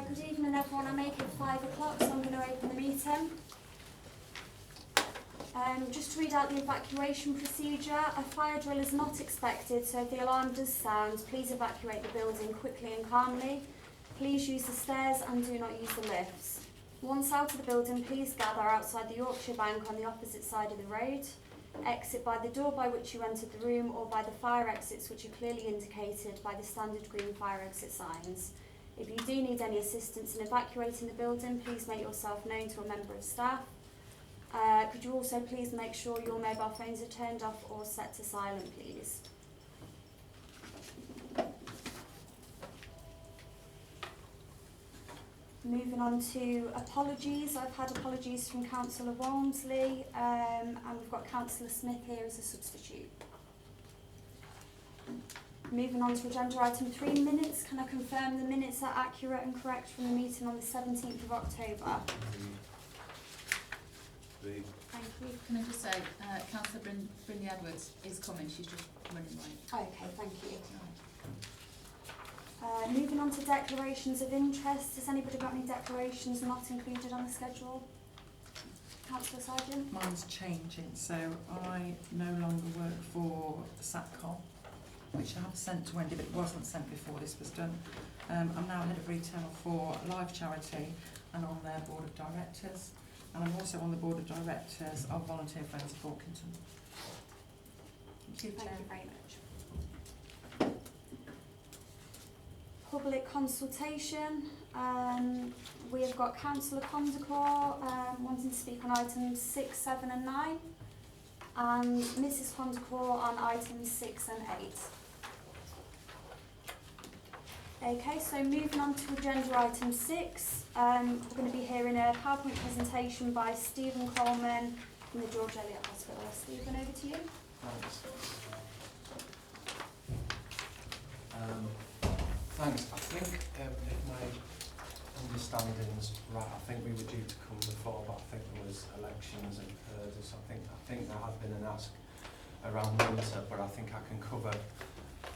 Good evening everyone, I make it 5 o'clock so I'm going to open the meeting. Just to read out the evacuation procedure, a fire drill is not expected, so if the alarm does sound, please evacuate the building quickly and calmly. Please use the stairs and do not use the lifts. Once out of the building, please gather outside the Yorkshire Bank on the opposite side of the road. Exit by the door by which you entered the room or by the fire exits which are clearly indicated by the standard green fire exit signs. If you do need any assistance in evacuating the building, please make yourself known to a member of staff. Could you also please make sure your mobile phones are turned off or set to silent, please? Moving on to apologies. I've had apologies from Councillor Walmsley and we've got Councillor Smith here as a substitute. Moving on to agenda item 3 minutes. Can I confirm the minutes are accurate and correct from the meeting on the 17th of October? Thank you. Can I just say, Councillor Brindley Edwards is coming, she's just running late. Okay, thank you. Moving on to declarations of interest. Has anybody got any declarations not included on the schedule? Councillor Sargent? Mine's changing, so I no longer work for the SATCOM, which I have sent to Wendy, but it wasn't sent before this was done. I'm now head of retail for Live Charity and on their board of directors. And I'm also on the board of directors of Volunteer Friends of Orkington. Thank you very much. Public consultation. We have got Councillor Condacor wanting to speak on items 6, 7 and 9 and Mrs Condacor on items 6 and 8. Okay, so moving on to agenda item 6, we're going to be hearing a PowerPoint presentation by Stephen Coleman from the George Eliot Hospital. Stephen, over to you. Thanks. I think if my understanding's right, I think we were due to come before, but I think there was elections and so I think there has been an ask around winter, but I think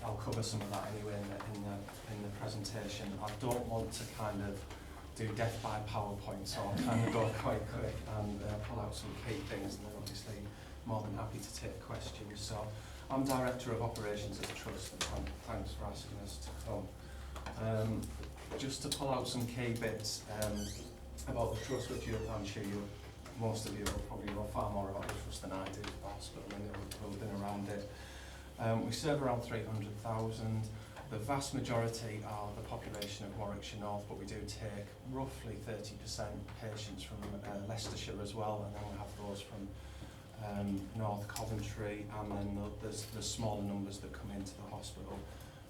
I'll cover some of that anyway in the presentation. I don't want to kind of do death by PowerPoint, so I'll kind of go quite quick and pull out some key things, and then obviously more than happy to take questions. So I'm Director of Operations at the Trust, and thanks for asking us to come. Just to pull out some key bits about the Trust, which I'm sure most of you will probably know far more about the Trust than I do, the hospital, and will have been around it. We serve around 300,000. The vast majority are the population of Warwickshire North, but we do take roughly 30% patients from Leicestershire as well, and then we have those from North Coventry, and then there's smaller numbers that come into the hospital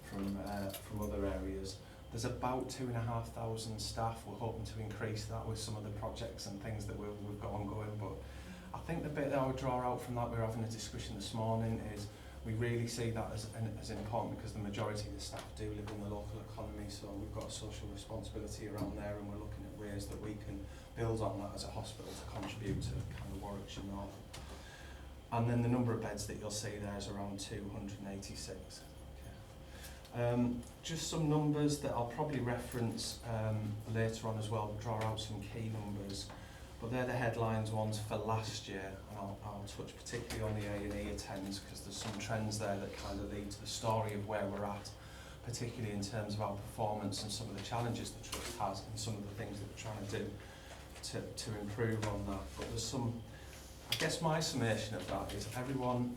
from other areas. There's about 2,500 staff. We're hoping to increase that with some of the projects and things that we've got ongoing, but I think the bit that I would draw out from that, we were having a discussion this morning, is we really see that as important because the majority of the staff do live in the local economy, so we've got a social responsibility around there, and we're looking at ways that we can build on that as a hospital to contribute to kind of Warwickshire North. And then the number of beds that you'll see there is around 286. Okay. Just some numbers that I'll probably reference later on as well, draw out some key numbers. But they're the headlines ones for last year, and I'll touch particularly on the A&E attendance because there's some trends there that kind of lead to the story of where we're at, particularly in terms of our performance and some of the challenges the Trust has and some of the things that we're trying to do to improve on that. But there's some, I guess my summation of that is everyone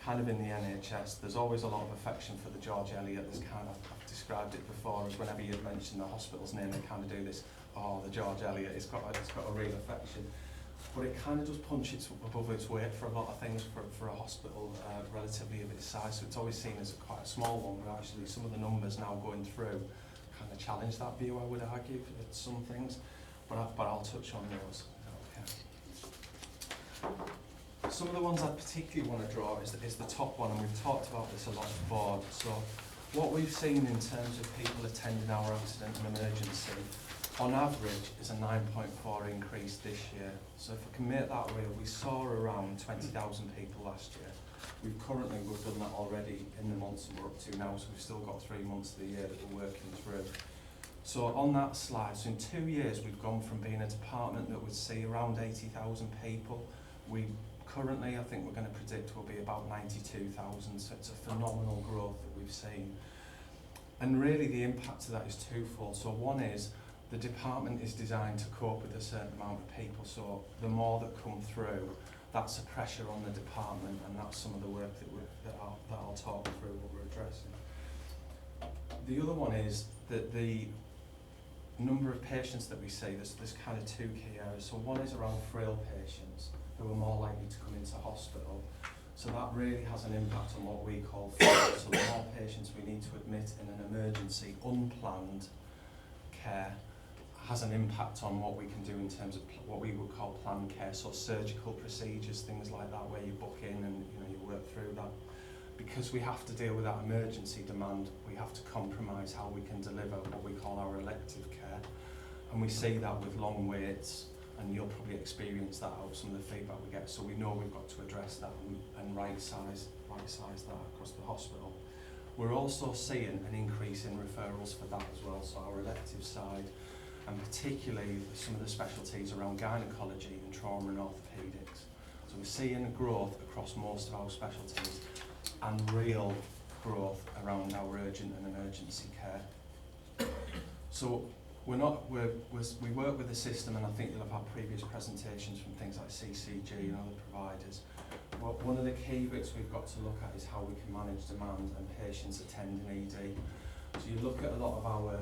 kind of in the NHS, there's always a lot of affection for the George Eliot. There's kind of, I've described it before as whenever you mention the hospital's name, they kind of do this, oh, the George Eliot, it's got a real affection. But it kind of does punch above its weight for a lot of things for a hospital relatively of its size. So it's always seen as quite a small one, but actually some of the numbers now going through kind of challenge that view, I would argue, at some things. But I'll touch on those. Okay. Some of the ones I particularly want to draw is the top one, and we've talked about this a lot at the board. So what we've seen in terms of people attending our accident and emergency, on average, is a 9.4 increase this year. So if I can make that real, we saw around 20,000 people last year. We've done that already in the months that we're up to now, so we've still got 3 months of the year that we're working through. So on that slide, so in 2 years we've gone from being a department that would see around 80,000 people. We currently, I think we're going to predict will be about 92,000, so it's a phenomenal growth that we've seen. And really the impact of that is twofold. So one is the department is designed to cope with a certain amount of people, so the more that come through, that's a pressure on the department, and that's some of the work that I'll talk through what we're addressing. The other one is that the number of patients that we see, there's kind of 2 key areas. So one is around frail patients who are more likely to come into hospital. So that really has an impact on what we call frail. So the more patients we need to admit in an emergency, unplanned care, has an impact on what we can do in terms of what we would call planned care, so surgical procedures, things like that, where you book in and you work through that. Because we have to deal with that emergency demand, we have to compromise how we can deliver what we call our elective care. And we see that with long waits, and you'll probably experience that out of some of the feedback we get. So we know we've got to address that and right size that across the hospital. We're also seeing an increase in referrals for that as well, so our elective side, and particularly some of the specialties around gynecology and trauma and orthopaedics. So we're seeing a growth across most of our specialties and real growth around our urgent and emergency care. So we work with the system, and I think you'll have had previous presentations from things like CCG and other providers. Well, one of the key bits we've got to look at is how we can manage demand and patients attending ED. So you look at a lot of our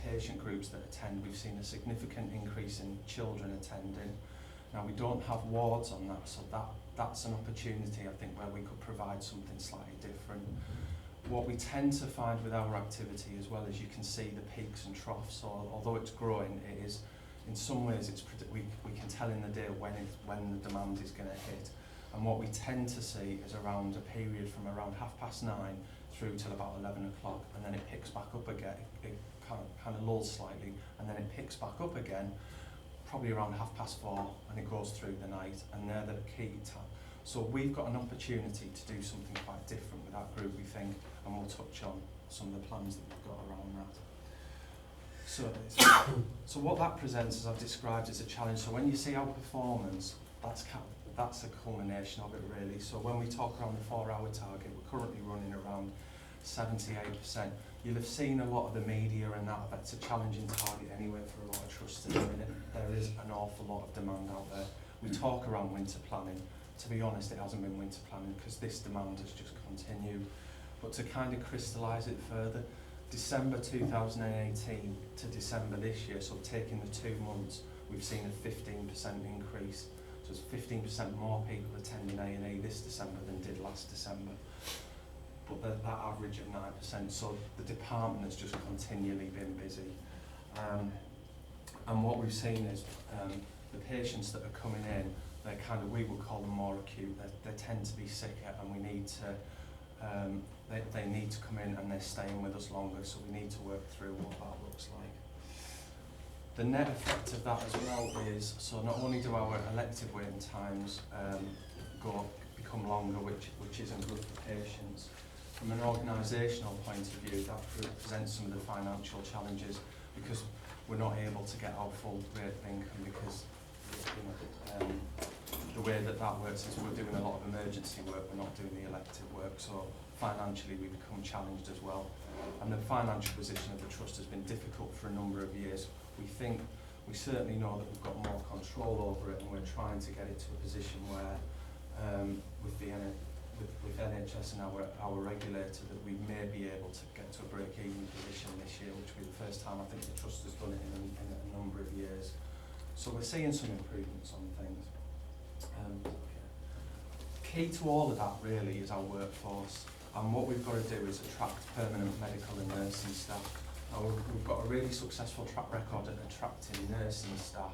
patient groups that attend, we've seen a significant increase in children attending. Now we don't have wards on that, so that's an opportunity, I think, where we could provide something slightly different. What we tend to find with our activity as well is you can see the peaks and troughs, so although it's growing, it is, in some ways, we can tell in the day when the demand is going to hit. And what we tend to see is around a period from around 9:30 through till about 11 o'clock, and then it picks back up again. It kind of lulls slightly, and then it picks back up again, probably around 4:30, and it goes through the night, and they're the key time. So we've got an opportunity to do something quite different with that group, we think, and we'll touch on some of the plans that we've got around that. So what that presents, as I've described, is a challenge. So when you see our performance, that's a culmination of it, really. So when we talk around the 4-hour target, we're currently running around 78%. You'll have seen a lot of the media and that's a challenging target anyway for a lot of trusts at the minute. There is an awful lot of demand out there. We talk around winter planning. To be honest, it hasn't been winter planning because this demand has just continued. But to kind of crystallise it further, December 2018 to December this year, so taking the 2 months, we've seen a 15% increase. So it's 15% more people attending A&E this December than did last December. But that average of 9%, so the department has just continually been busy. And what we've seen is the patients that are coming in, they're kind of, we would call them more acute, they tend to be sicker, and we need to, they need to come in and they're staying with us longer, so we need to work through what that looks like. The net effect of that as well is, so not only do our elective waiting times become longer, which isn't good for patients, from an organisational point of view, that presents some of the financial challenges because we're not able to get our full rate of income because the way that works is we're doing a lot of emergency work, we're not doing the elective work, so financially we become challenged as well. And the financial position of the trust has been difficult for a number of years. We certainly know that we've got more control over it, and we're trying to get it to a position where with NHS and our regulator, that we may be able to get to a break-even position this year, which will be the first time I think the trust has done it in a number of years. So we're seeing some improvements on things. Key to all of that really is our workforce, and what we've got to do is attract permanent medical and nursing staff. Now, we've got a really successful track record at attracting nursing staff.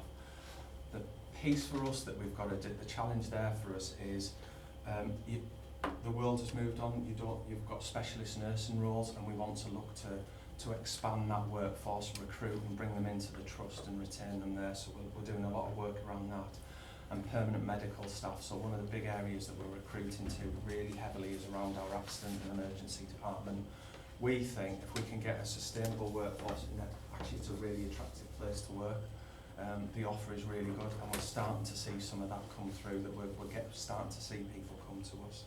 The piece for us that we've got to do, the challenge there for us is the world has moved on. You've got specialist nursing roles, and we want to look to expand that workforce, recruit and bring them into the trust and retain them there. So we're doing a lot of work around that. And permanent medical staff. So one of the big areas that we're recruiting to really heavily is around our accident and emergency department. we think if we can get a sustainable workforce in it, actually it's a really attractive place to work. The offer is really good, and we're starting to see some of that come through, that we're starting to see people come to us.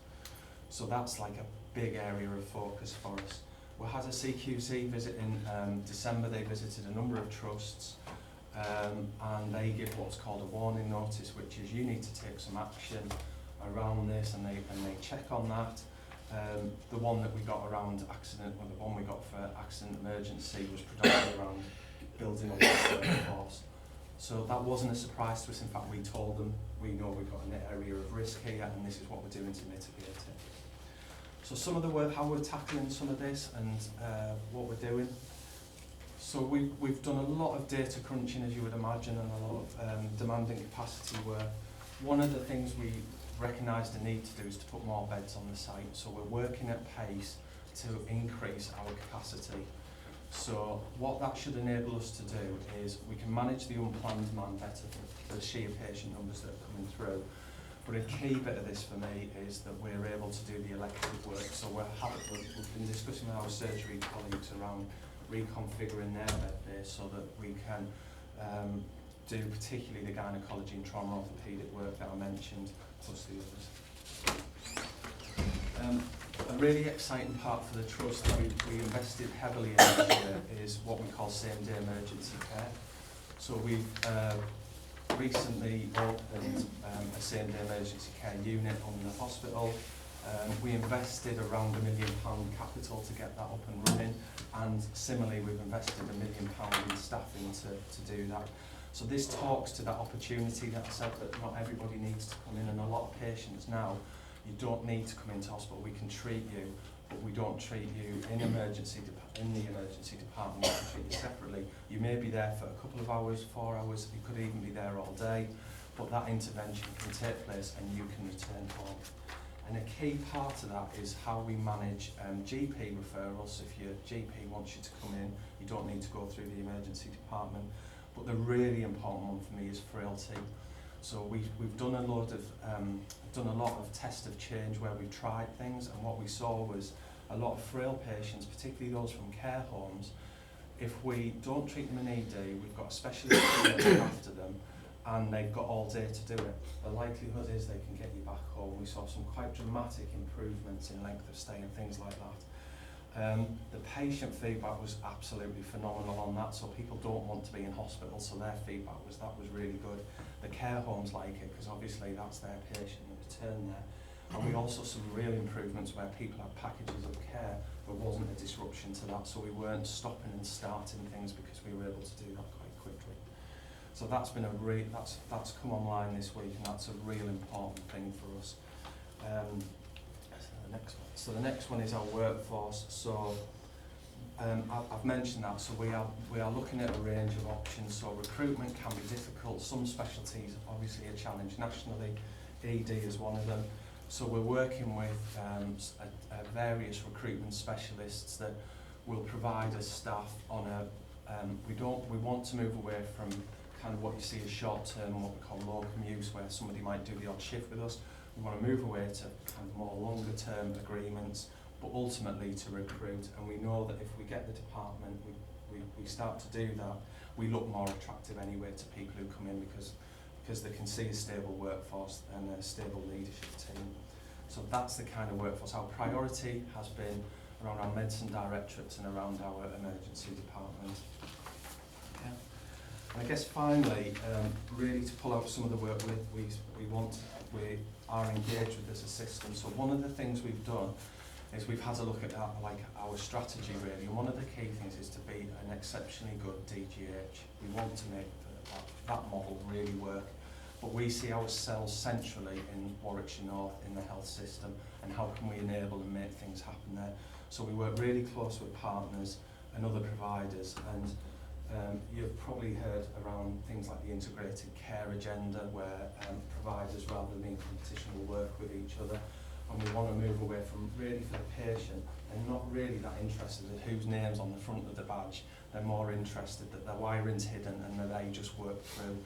So that's like a big area of focus for us. We had a CQC visit in December. They visited a number of trusts, and they give what's called a warning notice, which is you need to take some action around this, and they check on that. The one that we got around accident, or the one we got for accident emergency, was predominantly around building up the workforce. So that wasn't a surprise to us. In fact, we told them, we know we've got an area of risk here, and this is what we're doing to mitigate it. So some of the work, how we're tackling some of this, and what we're doing. So we've done a lot of data crunching, as you would imagine, and a lot of demanding capacity work. One of the things we recognised the need to do is to put more beds on the site. So we're working at pace to increase our capacity. So what that should enable us to do is we can manage the unplanned demand better for the sheer patient numbers that are coming through. But a key bit of this for me is that we're able to do the elective work. So we've been discussing with our surgery colleagues around reconfiguring their bed base so that we can do particularly the gynecology and trauma orthopaedic work that I mentioned, plus the others. A really exciting part for the trust that we invested heavily in this year is what we call same-day emergency care. So we've recently opened a same-day emergency care unit on the hospital. We invested around £1 million capital to get that up and running, and similarly we've invested £1 million in staffing to do that. So this talks to that opportunity that I said, that not everybody needs to come in, and a lot of patients now, you don't need to come into hospital. We can treat you, but we don't treat you in the emergency department. We can treat you separately. You may be there for a couple of hours, 4 hours. You could even be there all day, but that intervention can take place and you can return home. And a key part of that is how we manage GP referrals. If your GP wants you to come in, you don't need to go through the emergency department. But the really important one for me is frailty. So we've done a lot of test of change where we've tried things, and what we saw was a lot of frail patients, particularly those from care homes. If we don't treat them in ED, we've got a specialist looking after them, and they've got all day to do it. The likelihood is they can get you back home. We saw some quite dramatic improvements in length of stay and things like that. The patient feedback was absolutely phenomenal on that, so people don't want to be in hospital, so their feedback was that was really good. The care homes like it, because obviously that's their patient that returned there. And we also saw some real improvements where people had packages of care. There wasn't a disruption to that, so we weren't stopping and starting things because we were able to do that quite quickly. So that's been that's come online this week, and that's a real important thing for us. So the next one is our workforce. So I've mentioned that. So we are looking at a range of options. So recruitment can be difficult. Some specialties obviously a challenge nationally. ED is one of them. So we're working with various recruitment specialists that will provide us staff on a. We want to move away from kind of what you see as short-term, what we call locum use, where somebody might do the odd shift with us. We want to move away to kind of more longer-term agreements, but ultimately to recruit. And we know that if we get the department, we start to do that, we look more attractive anyway to people who come in because they can see a stable workforce and a stable leadership team. So that's the kind of workforce. Our priority has been around our medicine directorates and around our emergency department. Yeah. And I guess finally, really to pull out some of the work we are engaged with as a system. So one of the things we've done is we've had a look at our strategy really, and one of the key things is to be an exceptionally good DGH. We want to make that model really work, but we see ourselves centrally in Warwickshire North in the health system, and how can we enable and make things happen there. So we work really close with partners and other providers, and you've probably heard around things like the integrated care agenda, where providers, rather than being competition, will work with each other. And we want to move away from really for the patient, and not really that interested in whose name's on the front of the badge. They're more interested that their wiring's hidden and that they just work through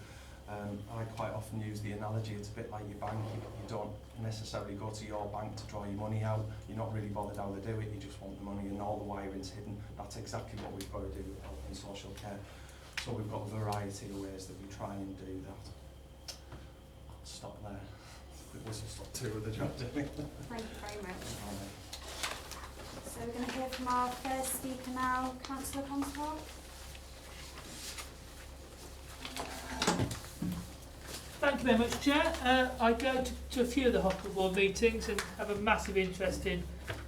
I quite often use the analogy, it's a bit like your bank. You don't necessarily go to your bank to draw your money out. You're not really bothered how they do it, you just want the money and all the wiring's hidden. That's exactly what we've got to do with health and social care. So we've got a variety of ways that we try and do that. I'll stop there. It was just like 2 of the job, didn't it? Thank you very much. So we're going to hear from our first speaker now, Councillor Constable. Thank you very much, Chair. I go to a few of the hospital board meetings and have a massive interest in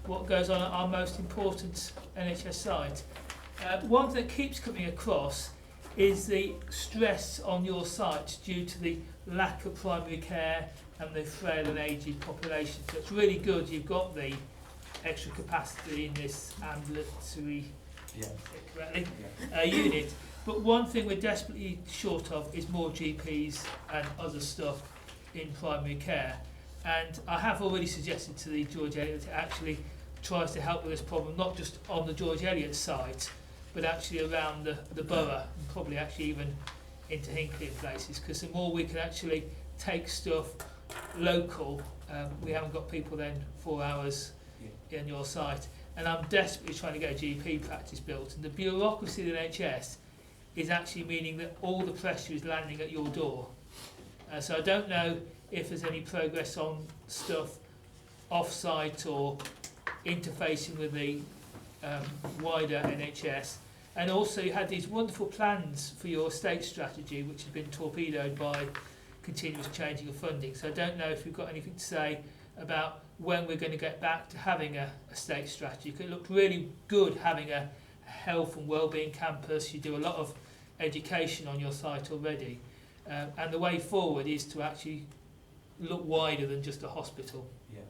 what goes on at our most important NHS site. One thing that keeps coming across is the stress on your site due to the lack of primary care and the frail and aged population. So it's really good you've got the extra capacity in this ambulatory unit. But one thing we're desperately short of is more GPs and other stuff in primary care. And I have already suggested to the George Eliot that it actually tries to help with this problem, not just on the George Eliot site, but actually around the borough, and probably actually even into Hinckley and places, because the more we can actually take stuff local, we haven't got people then 4 hours in your site. And I'm desperately trying to get a GP practice built, and the bureaucracy of the NHS is actually meaning that all the pressure is landing at your door. So I don't know if there's any progress on stuff off-site or interfacing with the wider NHS. And also you had these wonderful plans for your estate strategy, which have been torpedoed by continuous changing of funding. So I don't know if you've got anything to say about when we're going to get back to having a estate strategy. It looked really good having a health and wellbeing campus. You do a lot of education on your site already. And the way forward is to actually look wider than just a hospital. Yeah.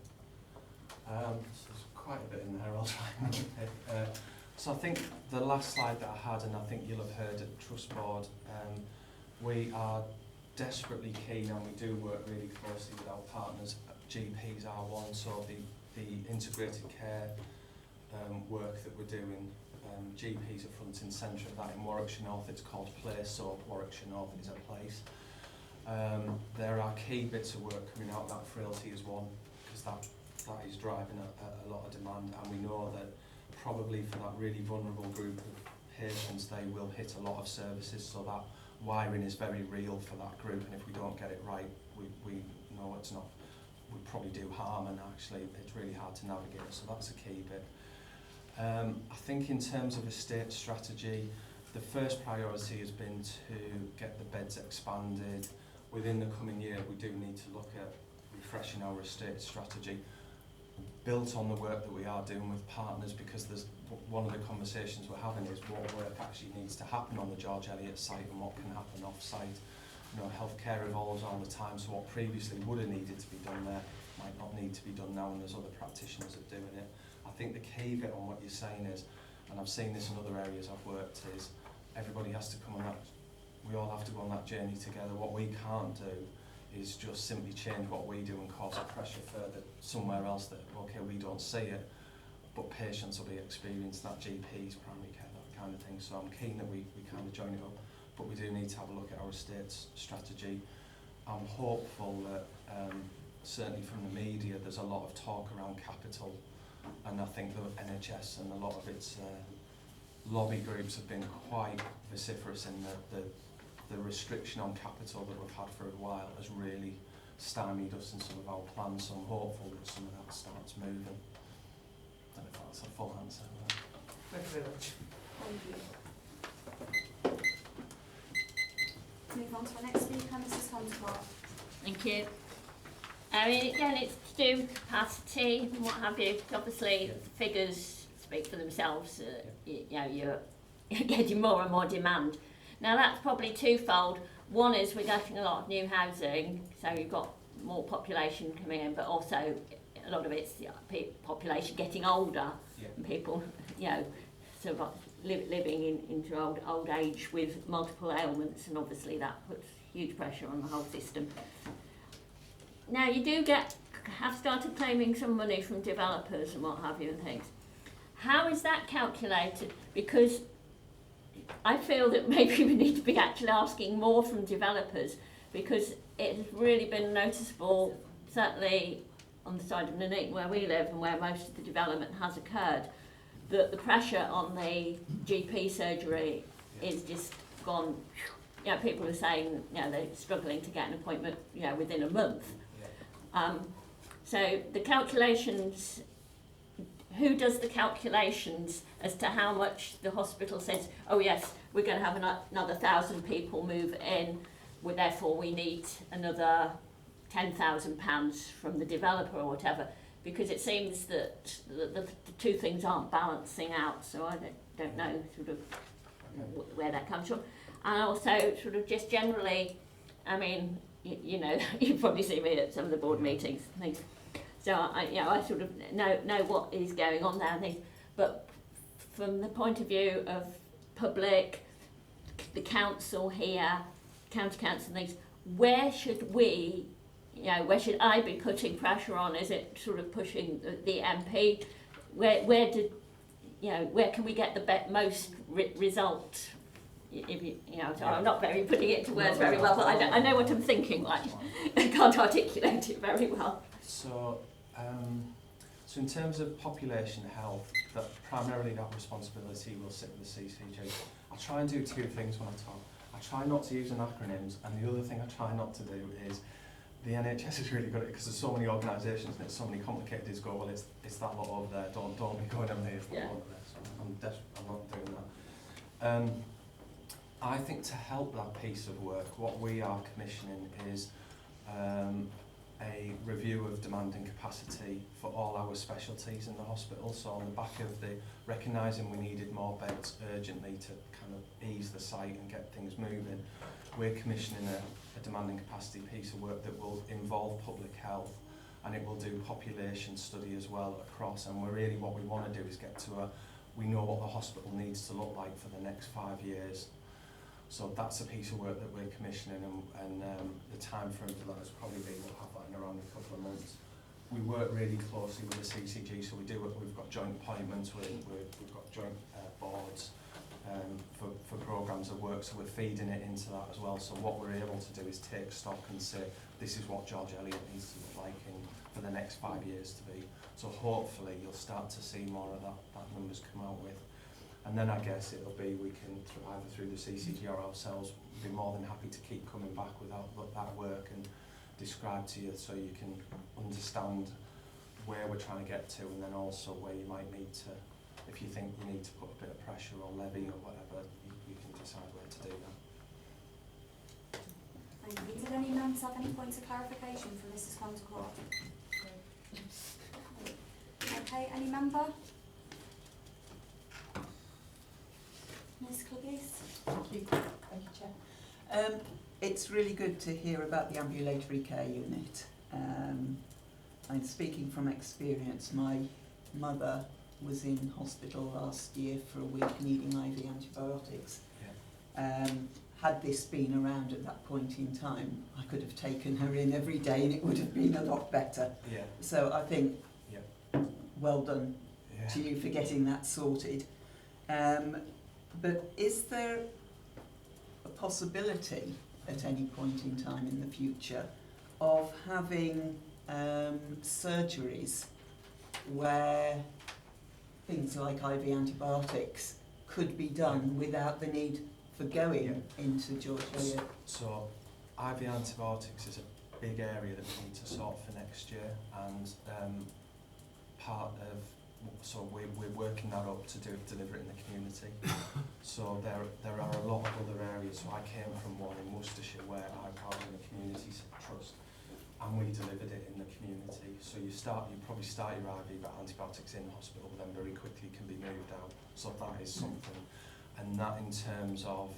So there's quite a bit in there, I'll try and keep it. So I think the last slide that I had, and I think you'll have heard at Trust Board, we are desperately keen, and we do work really closely with our partners. GPs are one, so the integrated care work that we're doing, GPs are front and centre of that. In Warwickshire North it's called Place, so Warwickshire North is a place. There are key bits of work coming out. That frailty is one, because that is driving a lot of demand, and we know that probably for that really vulnerable group of patients they will hit a lot of services, so that wiring is very real for that group, and if we don't get it right we know it's not, we probably do harm, and actually it's really hard to navigate, so that's a key bit. I think in terms of estate strategy, the first priority has been to get the beds expanded. Within the coming year we do need to look at refreshing our estate strategy, built on the work that we are doing with partners, because there's one of the conversations we're having is what work actually needs to happen on the George Eliot site and what can happen off-site. You know, healthcare evolves all the time, so what previously would have needed to be done there might not need to be done now, and there's other practitioners that are doing it. I think the key bit on what you're saying is, and I've seen this in other areas I've worked, is everybody has to come on that, we all have to go on that journey together. What we can't do is just simply change what we do and cause a pressure further somewhere else that, okay, we don't see it, but patients will be experiencing that, GPs, primary care, that kind of thing. So I'm keen that we kind of join it up, but we do need to have a look at our estates strategy. I'm hopeful that certainly from the media there's a lot of talk around capital, and I think the NHS and a lot of its lobby groups have been quite vociferous in the restriction on capital that we've had for a while has really stymied us in some of our plans, so I'm hopeful that some of that starts moving. I don't know if that's a full answer. Thank you very much. Thank you. Move on to our next speaker, Mrs. Constable. Thank you. I mean, again, it's to do with capacity and what have you. Obviously, the figures speak for themselves. You know, you're getting more and more demand. Now, that's probably twofold. One is we're getting a lot of new housing, so you've got more population coming in, but also a lot of it's the population getting older, and people, you know, sort of living into old age with multiple ailments, and obviously that puts huge pressure on the whole system. Now, you do have started claiming some money from developers and what have you and things. How is that calculated? Because I feel that maybe we need to be actually asking more from developers because it has really been noticeable, certainly on the side of Nuneaton where we live and where most of the development has occurred, that the pressure on the GP surgery is just gone. You know, people are saying, you know, they're struggling to get an appointment, you know, within a month. So the calculations, who does the calculations as to how much the hospital says, oh yes, we're going to have another 1,000 people move in, well, therefore we need another £10,000 from the developer or whatever, because it seems that the two things aren't balancing out, so I don't know sort of where that comes from. And also sort of just generally, I mean, you know, you probably see me at some of the board meetings and things, so I sort of know what is going on there and things, but from the point of view of public, the council here, county council and things, where should we, you know, where should I be putting pressure on? Is it sort of pushing the MP? Where can we get the most result? If you know, so I'm not very putting it into words very well, but I know what I'm thinking. Like, I can't articulate it very well. So in terms of population health, that primarily that responsibility will sit with the CCG. I try and do two things when I talk. I try not to use acronyms, and the other thing I try not to do is, the NHS is really good at it because there's so many organisations and it's so many complicated. Is go, well, it's that lot over there. Don't be going on there. It's that lot over there. So I'm not doing that. I think to help that piece of work, what we are commissioning is a review of demand and capacity for all our specialties in the hospital. So on the back of the recognising we needed more beds urgently to kind of ease the site and get things moving, we're commissioning a demand and capacity piece of work that will involve public health, and it will do population study as well across. And we're really, what we want to do is get to we know what the hospital needs to look like for the next 5 years. So that's a piece of work that we're commissioning, and the time frame for that is probably we'll have that in around a couple of months. We work really closely with the CCG, so we've got joint appointments, we've got joint boards for programmes of work, so we're feeding it into that as well. So what we're able to do is take stock and say, this is what George Eliot needs to look like for the next 5 years to be. So hopefully you'll start to see more of that numbers come out with. And then I guess it'll be, we can, either through the CCG or ourselves, be more than happy to keep coming back with that work and describe to you so you can understand where we're trying to get to, and then also where you might need to, if you think you need to put a bit of pressure or levy or whatever, you can decide where to do that. Thank you. Did any members have any points of clarification for Mrs. Contecourt? Okay, any member? Ms. Cluggies? Thank you, Chair. It's really good to hear about the ambulatory care unit. I'm speaking from experience. My mother was in hospital last year for a week needing IV antibiotics. Yeah. Had this been around at that point in time, I could have taken her in every day and it would have been a lot better. Yeah. So I think, well done to you for getting that sorted. But is there a possibility at any point in time in the future of having surgeries where things like IV antibiotics could be done without the need for going into George Eliot? So IV antibiotics is a big area that we need to sort for next year, and so we're working that up to deliver it in the community. So there are a lot of other areas. So I came from one in Worcestershire where I partnered in the community trust, and we delivered it in the community. So you probably start your IV but antibiotics in hospital, but then very quickly can be moved out. So that is something, and that in terms of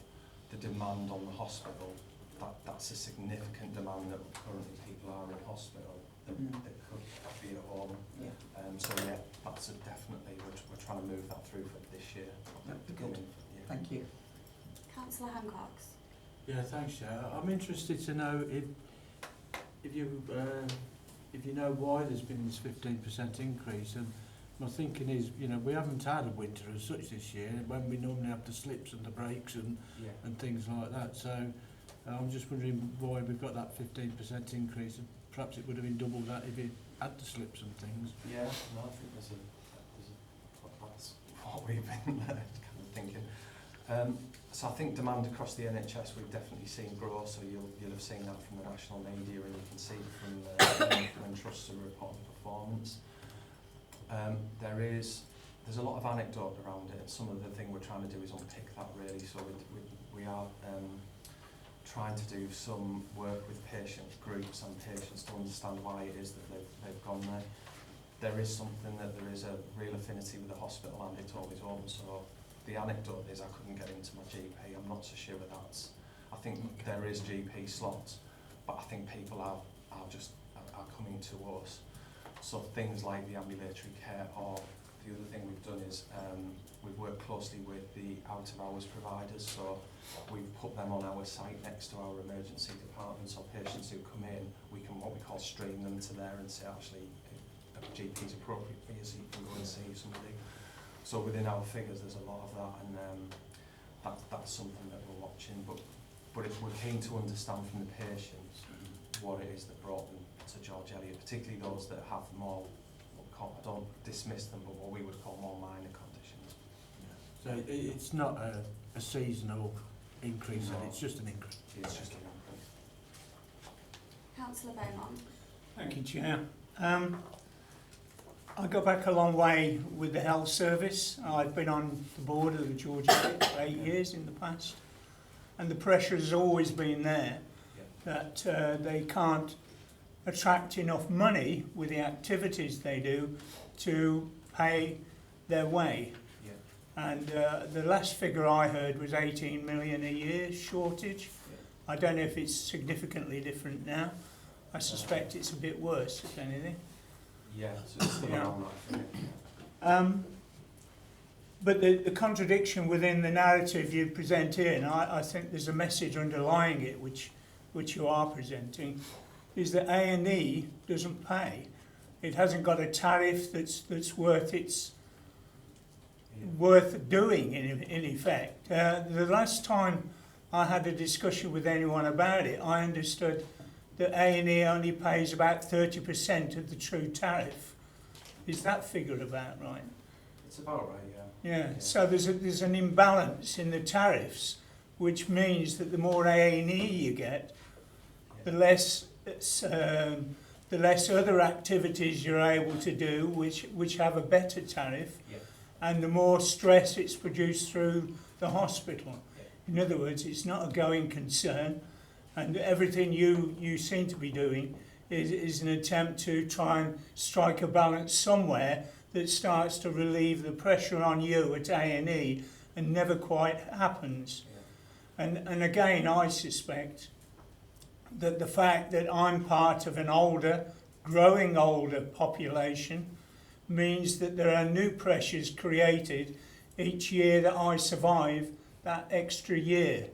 the demand on the hospital, that's a significant demand that currently people are in hospital that could be at home. Yeah. So that's definitely, we're trying to move that through for this year. That'd be good. Thank you. Councillor Hancox. Yeah, thanks, Chair. I'm interested to know if you know why there's been this 15% increase, and my thinking is, we haven't had a winter as such this year when we normally have the slips and the breaks and things like that. So I'm just wondering why we've got that 15% increase, and perhaps it would have been double that if it had to slip some things. Yeah, no, I think that's what we've been kind of thinking. So I think demand across the NHS we've definitely seen grow, so you'll have seen that from the national media, and you can see from when trusts are reporting performance. There's a lot of anecdote around it, and some of the thing we're trying to do is unpick that really, so we are trying to do some work with patient groups and patients to understand why it is that they've gone there. There is something that there is a real affinity with the hospital, and it's always open, so the anecdote is I couldn't get into my GP. I'm not so sure that's, I think there is GP slots, but I think people are coming to us. So things like the ambulatory care, or the other thing we've done is we've worked closely with the out-of-hours providers, so we've put them on our site next to our emergency department, so patients who come in, we can what we call stream them to there and say actually if a GP is appropriate for you, so you can go and see somebody. So within our figures there's a lot of that, and that's something that we're watching, but if we're keen to understand from the patients what it is that brought them to George Eliot, particularly those that have more, I don't dismiss them, but what we would call more minor conditions. So it's not a seasonal increase, No. it's just an increase. It's just an increase. Councillor Beaumont. Thank you, Chair. I go back a long way with the health service. I've been on the board of the George Eliot for 8 years in the past, and the pressure has always been there that they can't attract enough money with the activities they do to pay their way. Yeah. And the last figure I heard was 18 million a year shortage. I don't know if it's significantly different now. I suspect it's a bit worse, if anything. Yeah, so it's still Yeah. around that figure. But the contradiction within the narrative you present here, and I think there's a message underlying it which you are presenting, is that A&E doesn't pay. It hasn't got a tariff that's worth doing in effect. The last time I had a discussion with anyone about it, I understood that A&E only pays about 30% of the true tariff. Is that figure about right? It's about right, yeah. Yeah. So there's an imbalance in the tariffs, which means that the more A&E you get, the less other activities you're able to do which have a better tariff, Yeah. and the more stress it's produced through the hospital. In other words, it's not a going concern, and everything you seem to be doing is an attempt to try and strike a balance somewhere that starts to relieve the pressure on you at A&E, and never quite happens. Yeah. And again, I suspect that the fact that I'm part of an growing older population means that there are new pressures created each year that I survive that extra year.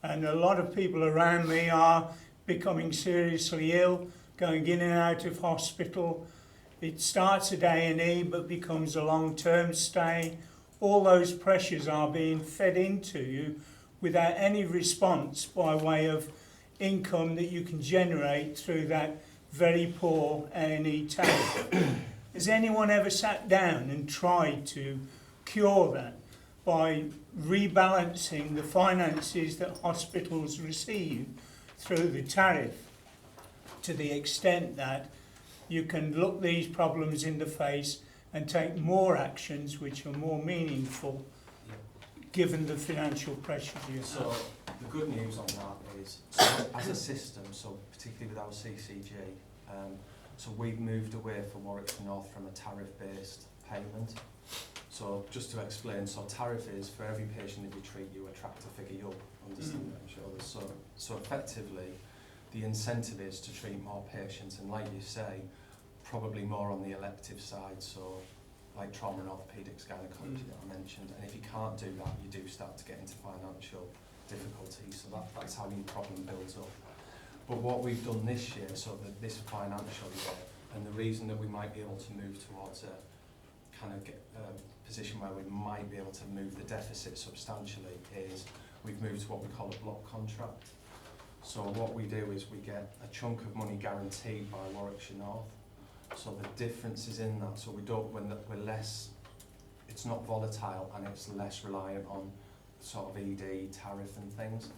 And a lot of people around me are becoming seriously ill, going in and out of hospital. It starts at A&E but becomes a long-term stay. All those pressures are being fed into you without any response by way of income that you can generate through that very poor A&E tariff. Has anyone ever sat down and tried to cure that by rebalancing the finances that hospitals receive through the tariff to the extent that you can look these problems in the face and take more actions which are more meaningful given the financial pressures you have? So the good news on that is, so as a system, so particularly with our CCG, so we've moved away from Warwickshire North from a tariff-based payment. So just to explain, so tariff is for every patient that you treat, you attract a figure. You'll understand that, I'm sure. So effectively, the incentive is to treat more patients, and like you say, probably more on the elective side. So like trauma and orthopaedics, gynecology that I mentioned. And if you can't do that, you do start to get into financial difficulties. So that's how your problem builds up. But what we've done this year, so that this financial year, and the reason that we might be able to move towards a kind of position where we might be able to move the deficit substantially, is we've moved to what we call a block contract. So what we do is we get a chunk of money guaranteed by Warwickshire North. So the difference is in that. So we don't, we're less, it's not volatile and it's less reliant on sort of ED, tariff and things.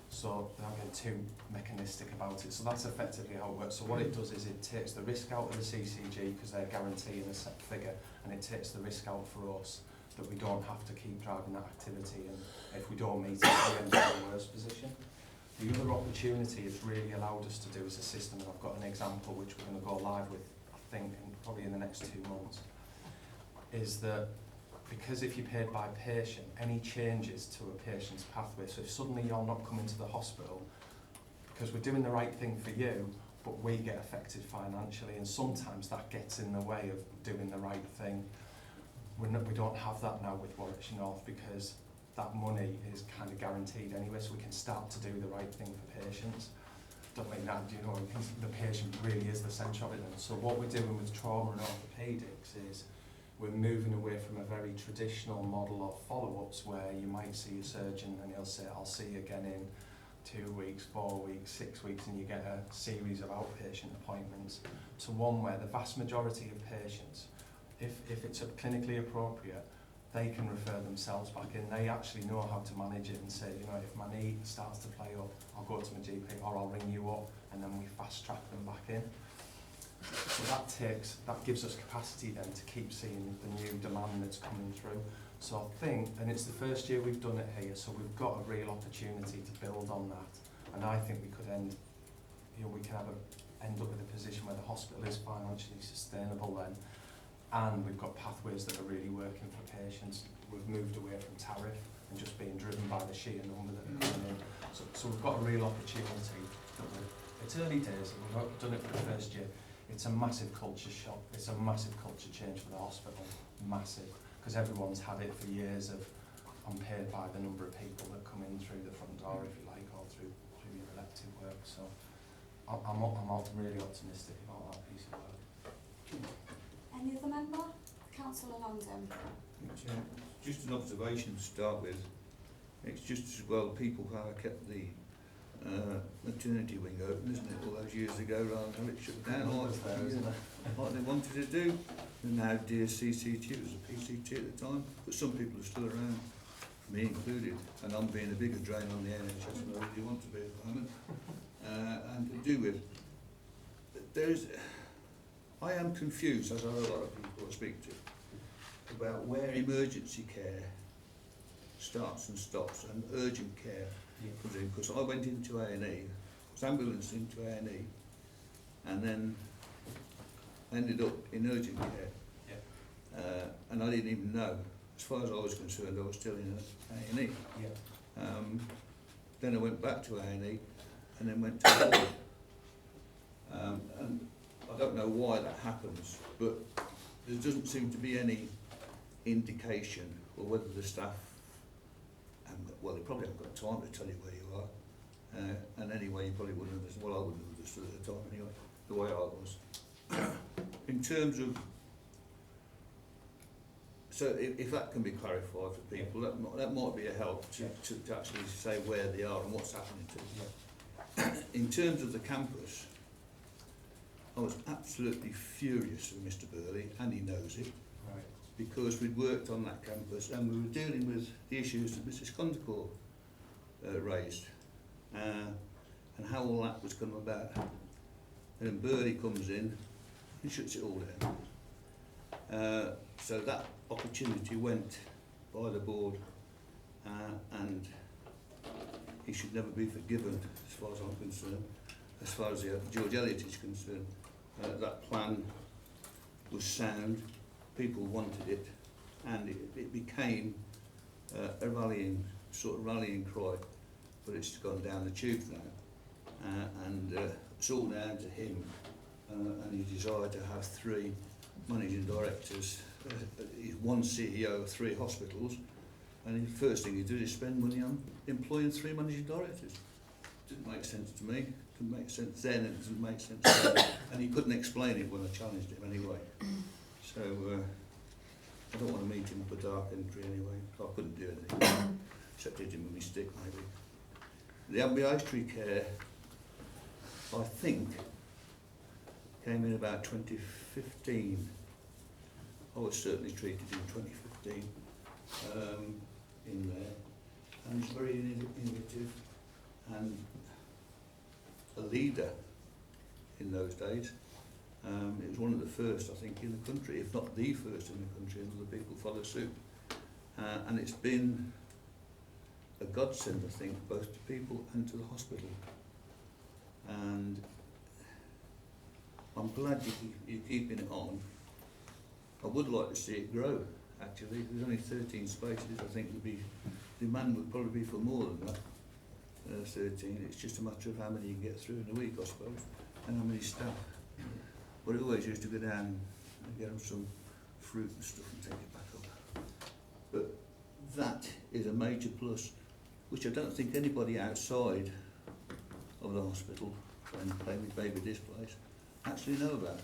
So I'm getting too mechanistic about it. So that's effectively how it works. So what it does is it takes the risk out of the CCG because they're guaranteeing a set figure, and it takes the risk out for us that we don't have to keep driving that activity, and if we don't meet it, we end up in a worse position. The other opportunity it's really allowed us to do as a system, and I've got an example which we're going to go live with, I think, probably in the next 2 months, is that because if you're paid by patient, any changes to a patient's pathway, so if suddenly you're not coming to the hospital, because we're doing the right thing for you, but we get affected financially, and sometimes that gets in the way of doing the right thing. We don't have that now with Warwickshire North because that money is kind of guaranteed anyway, so we can start to do the right thing for patients. Don't mean that, you know, the patient really is the centre of it. And so what we're doing with trauma and orthopaedics is we're moving away from a very traditional model of follow-ups where you might see a surgeon and he'll say, I'll see you again in 2 weeks, 4 weeks, 6 weeks, and you get a series of outpatient appointments, to one where the vast majority of patients, if it's clinically appropriate, they can refer themselves back in. They actually know how to manage it and say, you know, if my knee starts to play up, I'll go to my GP or I'll ring you up, and then we fast track them back in. So that gives us capacity then to keep seeing the new demand that's coming through. So I think, and it's the first year we've done it here, so we've got a real opportunity to build on that. And I think we could end up with a position where the hospital is financially sustainable then, and we've got pathways that are really working for patients. We've moved away from tariff and just being driven by the sheer number that are coming in. So we've got a real opportunity. It's early days, and we've done it for the first year. It's a massive culture shock. It's a massive culture change for the hospital. Massive. Because everyone's had it for years of, I'm paid by the number of people that come in through the front door, if you like, or through your elective work. So I'm really optimistic about that piece of work. Any other member? Councillor London. Just an observation to start with. It's just as well people have kept the maternity wing open, isn't it, all those years ago, rather than have it shut down like they wanted to do. And now dear CCT, it was a PCT at the time, but some people are still around, me included, and I'm being a bigger drain on the NHS than I really want to be at the moment. And to do with, I am confused, as are a lot of people I speak to, about where emergency care starts and stops and urgent care comes in. Because I went into A&E, was ambulanced into A&E, and then ended up in urgent care. And I didn't even know. As far as I was concerned, I was still in A&E. Then I went back to A&E, and then went to Borough. And I don't know why that happens, but there doesn't seem to be any indication, or whether the staff, well, they probably haven't got time to tell you where you are, and anyway, you probably wouldn't understand, well, I wouldn't have understood at the time anyway, the way I was. In terms of, so if that can be clarified for people, that might be a help to actually say where they are and what's happening to them. In terms of the campus, I was absolutely furious with Mr. Burley, and he knows it, because we'd worked on that campus and we were dealing with the issues that Mrs. Condicore raised, and how all that was come about. And then Burley comes in and shuts it all down. So that opportunity went by the board, and he should never be forgiven, as far as I'm concerned. As far as George Eliot is concerned, that plan was sound, people wanted it, and it became a rallying cry, but it's gone down the tube now, and it's all down to him and his desire to have 3 managing directors, one CEO of 3 hospitals, and the first thing he did is spend money on employing 3 managing directors. Didn't make sense to me. Didn't make sense then, and it doesn't make sense now. And he couldn't explain it when I challenged him anyway. So I don't want to meet him up a dark entry anyway. I couldn't do anything except hit him with my stick maybe. The ambulatory care, I think, came in about 2015. I was certainly treated in 2015 in there, and it's very innovative and a leader in those days. It was one of the first, I think, in the country, if not the first in the country, and other people follow suit. And it's been a godsend, I think, both to people and to the hospital. And I'm glad you're keeping it on. I would like to see it grow, actually. There's only 13 spaces. I think demand would probably be for more than that. 13. It's just a matter of how many you can get through in a week, I suppose, and how many staff. But I always used to go down and get them some fruit and stuff and take it back up. But that is a major plus, which I don't think anybody outside of the hospital, and maybe this place, actually know about.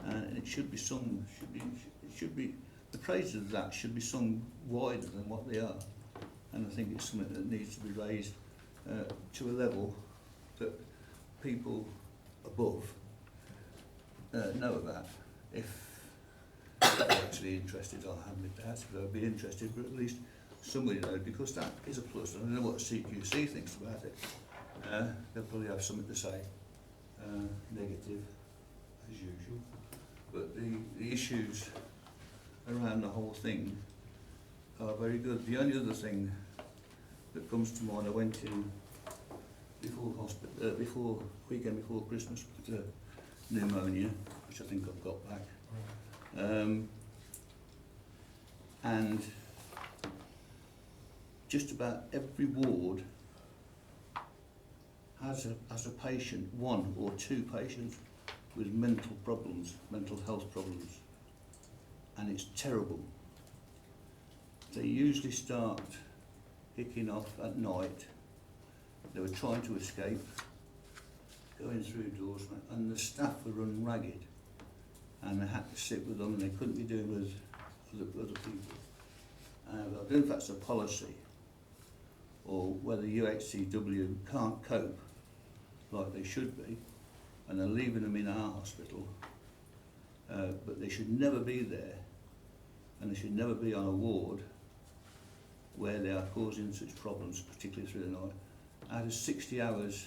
And it should be sung, the praises of that should be sung wider than what they are. And I think it's something that needs to be raised to a level that people above know about. If they're actually interested, I'll have my doubts if they'll be interested, but at least somebody knows, because that is a plus. I don't know what CQC thinks about it. They'll probably have something to say, negative, as usual. But the issues around the whole thing are very good. The only other thing that comes to mind, I went in before weekend before Christmas with pneumonia, which I think I've got back. And just about every ward has a patient, one or two patients with mental problems, mental health problems, and it's terrible. They usually start kicking off at night. They were trying to escape, going through doors, and the staff were run ragged, and they had to sit with them, and they couldn't be doing with other people. I don't know if that's a policy, or whether UHCW can't cope like they should be, and they're leaving them in our hospital, but they should never be there, and they should never be on a ward where they are causing such problems, particularly through the night. Out of 60 hours,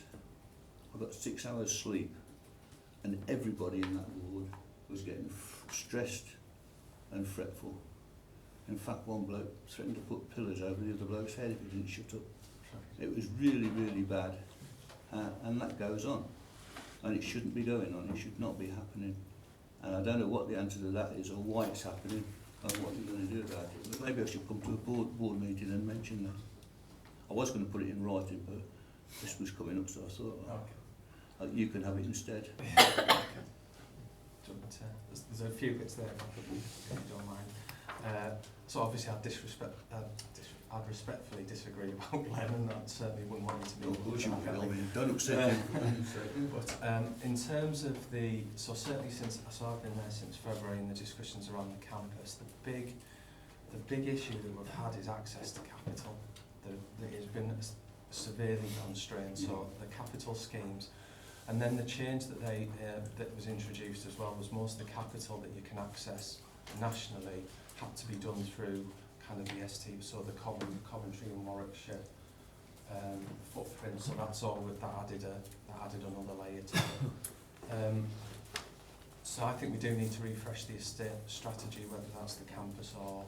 I got 6 hours sleep, and everybody in that ward was getting stressed and fretful. In fact, one bloke threatened to put pillars over the other bloke's head if he didn't shut up. It was really, really bad, and that goes on, and it shouldn't be going on. It should not be happening, and I don't know what the answer to that is, or why it's happening, and what you're going to do about it. But maybe I should come to a board meeting and mention that. I was going to put it in writing, but this was coming up, so I thought you can have it instead. There's a few bits there, if you don't mind. So obviously I'd respectfully disagree about Glenn, and I certainly wouldn't want you to be. Don't upset him. But in terms of so certainly so I've been there since February, and the discussions around the campus, the big issue that we've had is access to capital. That has been severely constrained. So the capital schemes, and then the change that was introduced as well was most of the capital that you can access nationally had to be done through kind of the ST, so the Coventry and Warwickshire footprint. So that's all that added another layer to it. So I think we do need to refresh the estate strategy, whether that's the campus or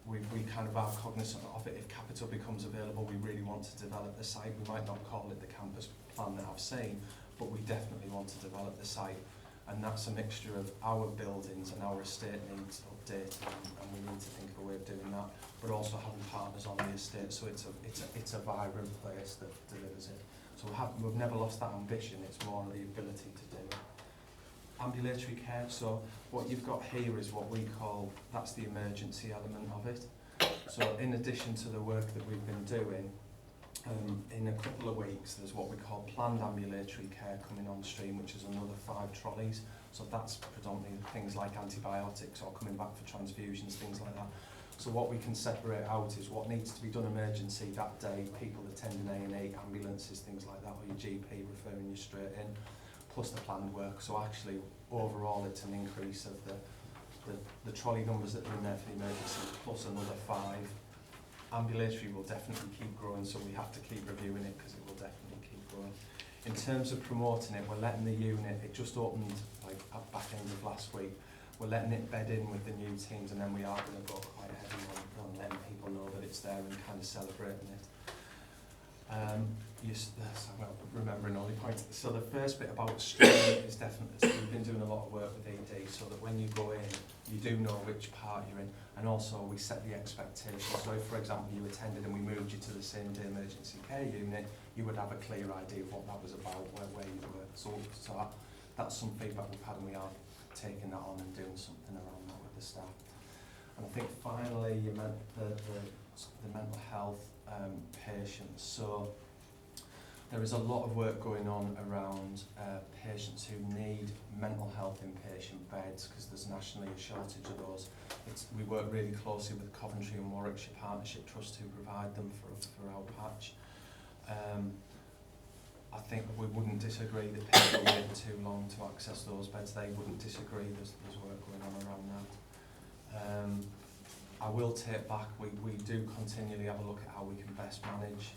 we kind of are cognizant of it. If capital becomes available, we really want to develop the site. We might not call it the campus plan that I've seen, but we definitely want to develop the site. And that's a mixture of our buildings and our estate needs updating, and we need to think of a way of doing that, but also having partners on the estate, so it's a vibrant place that delivers it. So we've never lost that ambition. It's more the ability to do it. Ambulatory care, so what you've got here is what we call, that's the emergency element of it. So in addition to the work that we've been doing, in a couple of weeks there's what we call planned ambulatory care coming on stream, which is another 5 trolleys. So that's predominantly things like antibiotics or coming back for transfusions, things like that. So what we can separate out is what needs to be done emergency that day, people attending A&E, ambulances, things like that, or your GP referring you straight in, plus the planned work. So actually, overall, it's an increase of the trolley numbers that are in there for the emergency, plus another 5. Ambulatory will definitely keep growing, so we have to keep reviewing it because it will definitely keep growing. In terms of promoting it, we're letting the unit, it just opened like at back end of last week, we're letting it bed in with the new teams, and then we are going to go quite heavy on letting people know that it's there and kind of celebrating it. I'm remembering all the points. So the first bit about screening is definitely, so we've been doing a lot of work with ED so that when you go in, you do know which part you're in, and also we set the expectations. So if, for example, you attended and we moved you to the same day emergency care unit, you would have a clear idea of what that was about, where you were. So that's some feedback we've had, and we are taking that on and doing something around that with the staff. And I think finally you meant the mental health patients. So there is a lot of work going on around patients who need mental health inpatient beds, because there's nationally a shortage of those. We work really closely with Coventry and Warwickshire Partnership Trust who provide them for our patch. I think we wouldn't disagree that people wait too long to access those beds. They wouldn't disagree. There's work going on around that. I will take back, we do continually have a look at how we can best manage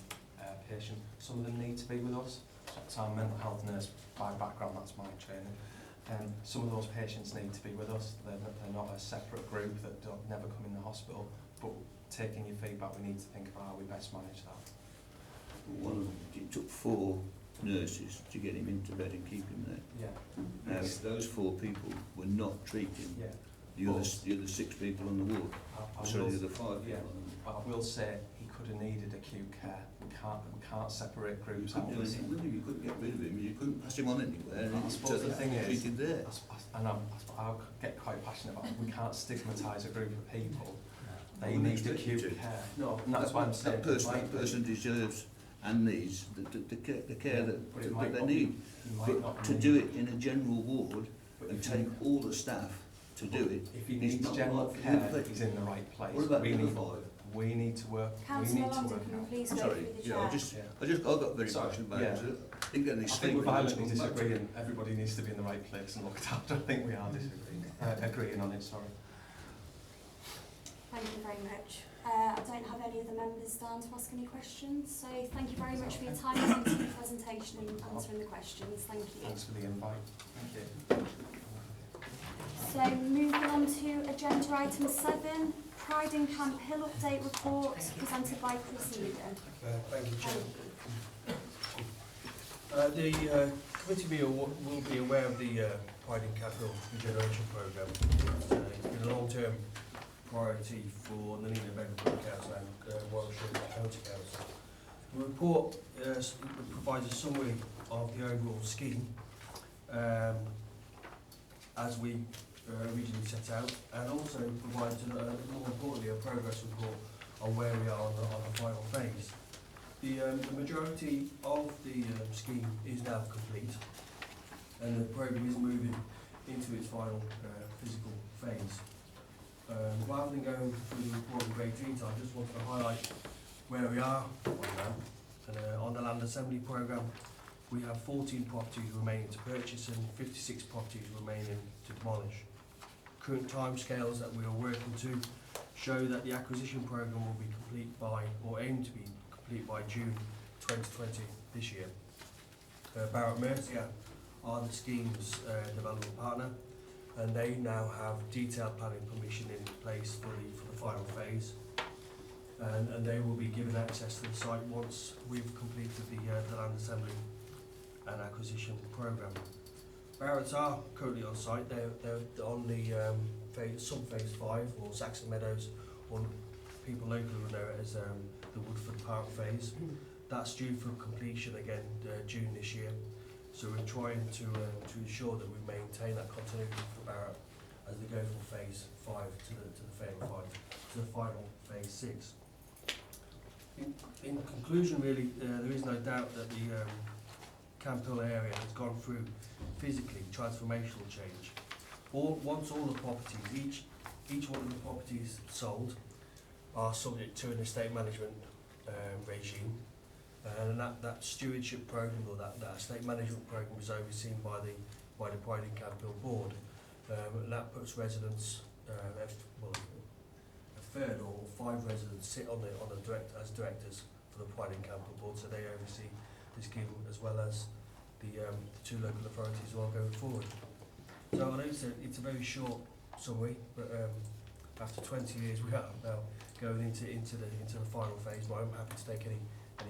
patients. Some of them need to be with us. So I'm a mental health nurse by background, that's my training. Some of those patients need to be with us. They're not a separate group that never come in the hospital, but taking your feedback, we need to think about how we best manage that. One of them, it took 4 nurses to get him into bed and keep him there. Yeah. Now, those 4 people were not treating Yeah. the other 6 people on the ward. Sorry, the other 5 Yeah. people on the ward. But I will say he could have needed acute care. We can't separate You groups couldn't out. do anything with him, you couldn't get rid of him, you couldn't pass him on anywhere. I suppose the thing is, treated there. I'll get quite passionate about it. We can't stigmatise a group of people. They Well, need expect you acute to. care. No, and that's why I'm saying That person deserves and needs the care that they need. But to do it in a general ward and take all the staff to do it, if he is needs not general right for care, you. he's in the right place. What about we the need, other 5? we need to work. Councillor we need to London, work can you out. please go Sorry, through the yeah, chair? I got very Sorry, passionate about yeah. it. I didn't get any I think sleep. we're when I was violently coming back to it. disagreeing. Everybody needs to be in the right place and looked after. I think we are disagreeing, agreeing on it. Sorry. Thank you very much. I don't have any of the members down to ask any questions, so thank you very much for your time and for your presentation and answering the questions. Thank you. Thanks for the invite. Thank you. So moving on to agenda item 7, Pride in Camp Hill update report presented by Chris Eden. Thank you, Chair. The committee will be aware of the Pride in Camp Hill regeneration programme. It's been a long-term priority for Nuneaton, Bedworth Council and Warwickshire County Council. The report provides a summary of the overall scheme as we originally set out, and also provides, more importantly, a progress report on where we are on the final phase. The majority of the scheme is now complete, and the programme is moving into its final physical phase. Rather than going through the report in great detail, I just wanted to highlight where we are on that. On the land assembly programme, we have 14 properties remaining to purchase and 56 properties remaining to demolish. Current timescales that we are working to show that the acquisition programme will be complete by, or aim to be complete by June 2020 this year. Borough Mercia are the scheme's development partner, and they now have detailed planning permission in place for the final phase, and they will be given access to the site once we've completed the land assembly and acquisition programme. Barretts are currently on site. They're on the sub-phase 5, or Saxon Meadows, or people locally will know it as the Woodford Park phase. That's due for completion again June this year. So we're trying to ensure that we maintain that continuity for Barrett as they go from phase 5 to the final phase 6. In conclusion, really, there is no doubt that the Camp Hill area has gone through physically transformational change. Once all the properties, each one of the properties sold, are subject to an estate management regime, and that stewardship programme, or that estate management programme, is overseen by the Pride in Camp Hill board, and that puts residents, a third or 5 residents sit on the as directors for the Pride in Camp Hill board, so they oversee the scheme as well as the 2 local authorities who are going forward. So I know it's a very short summary, but after 20 years we are now going into the final phase, but I'm happy to take any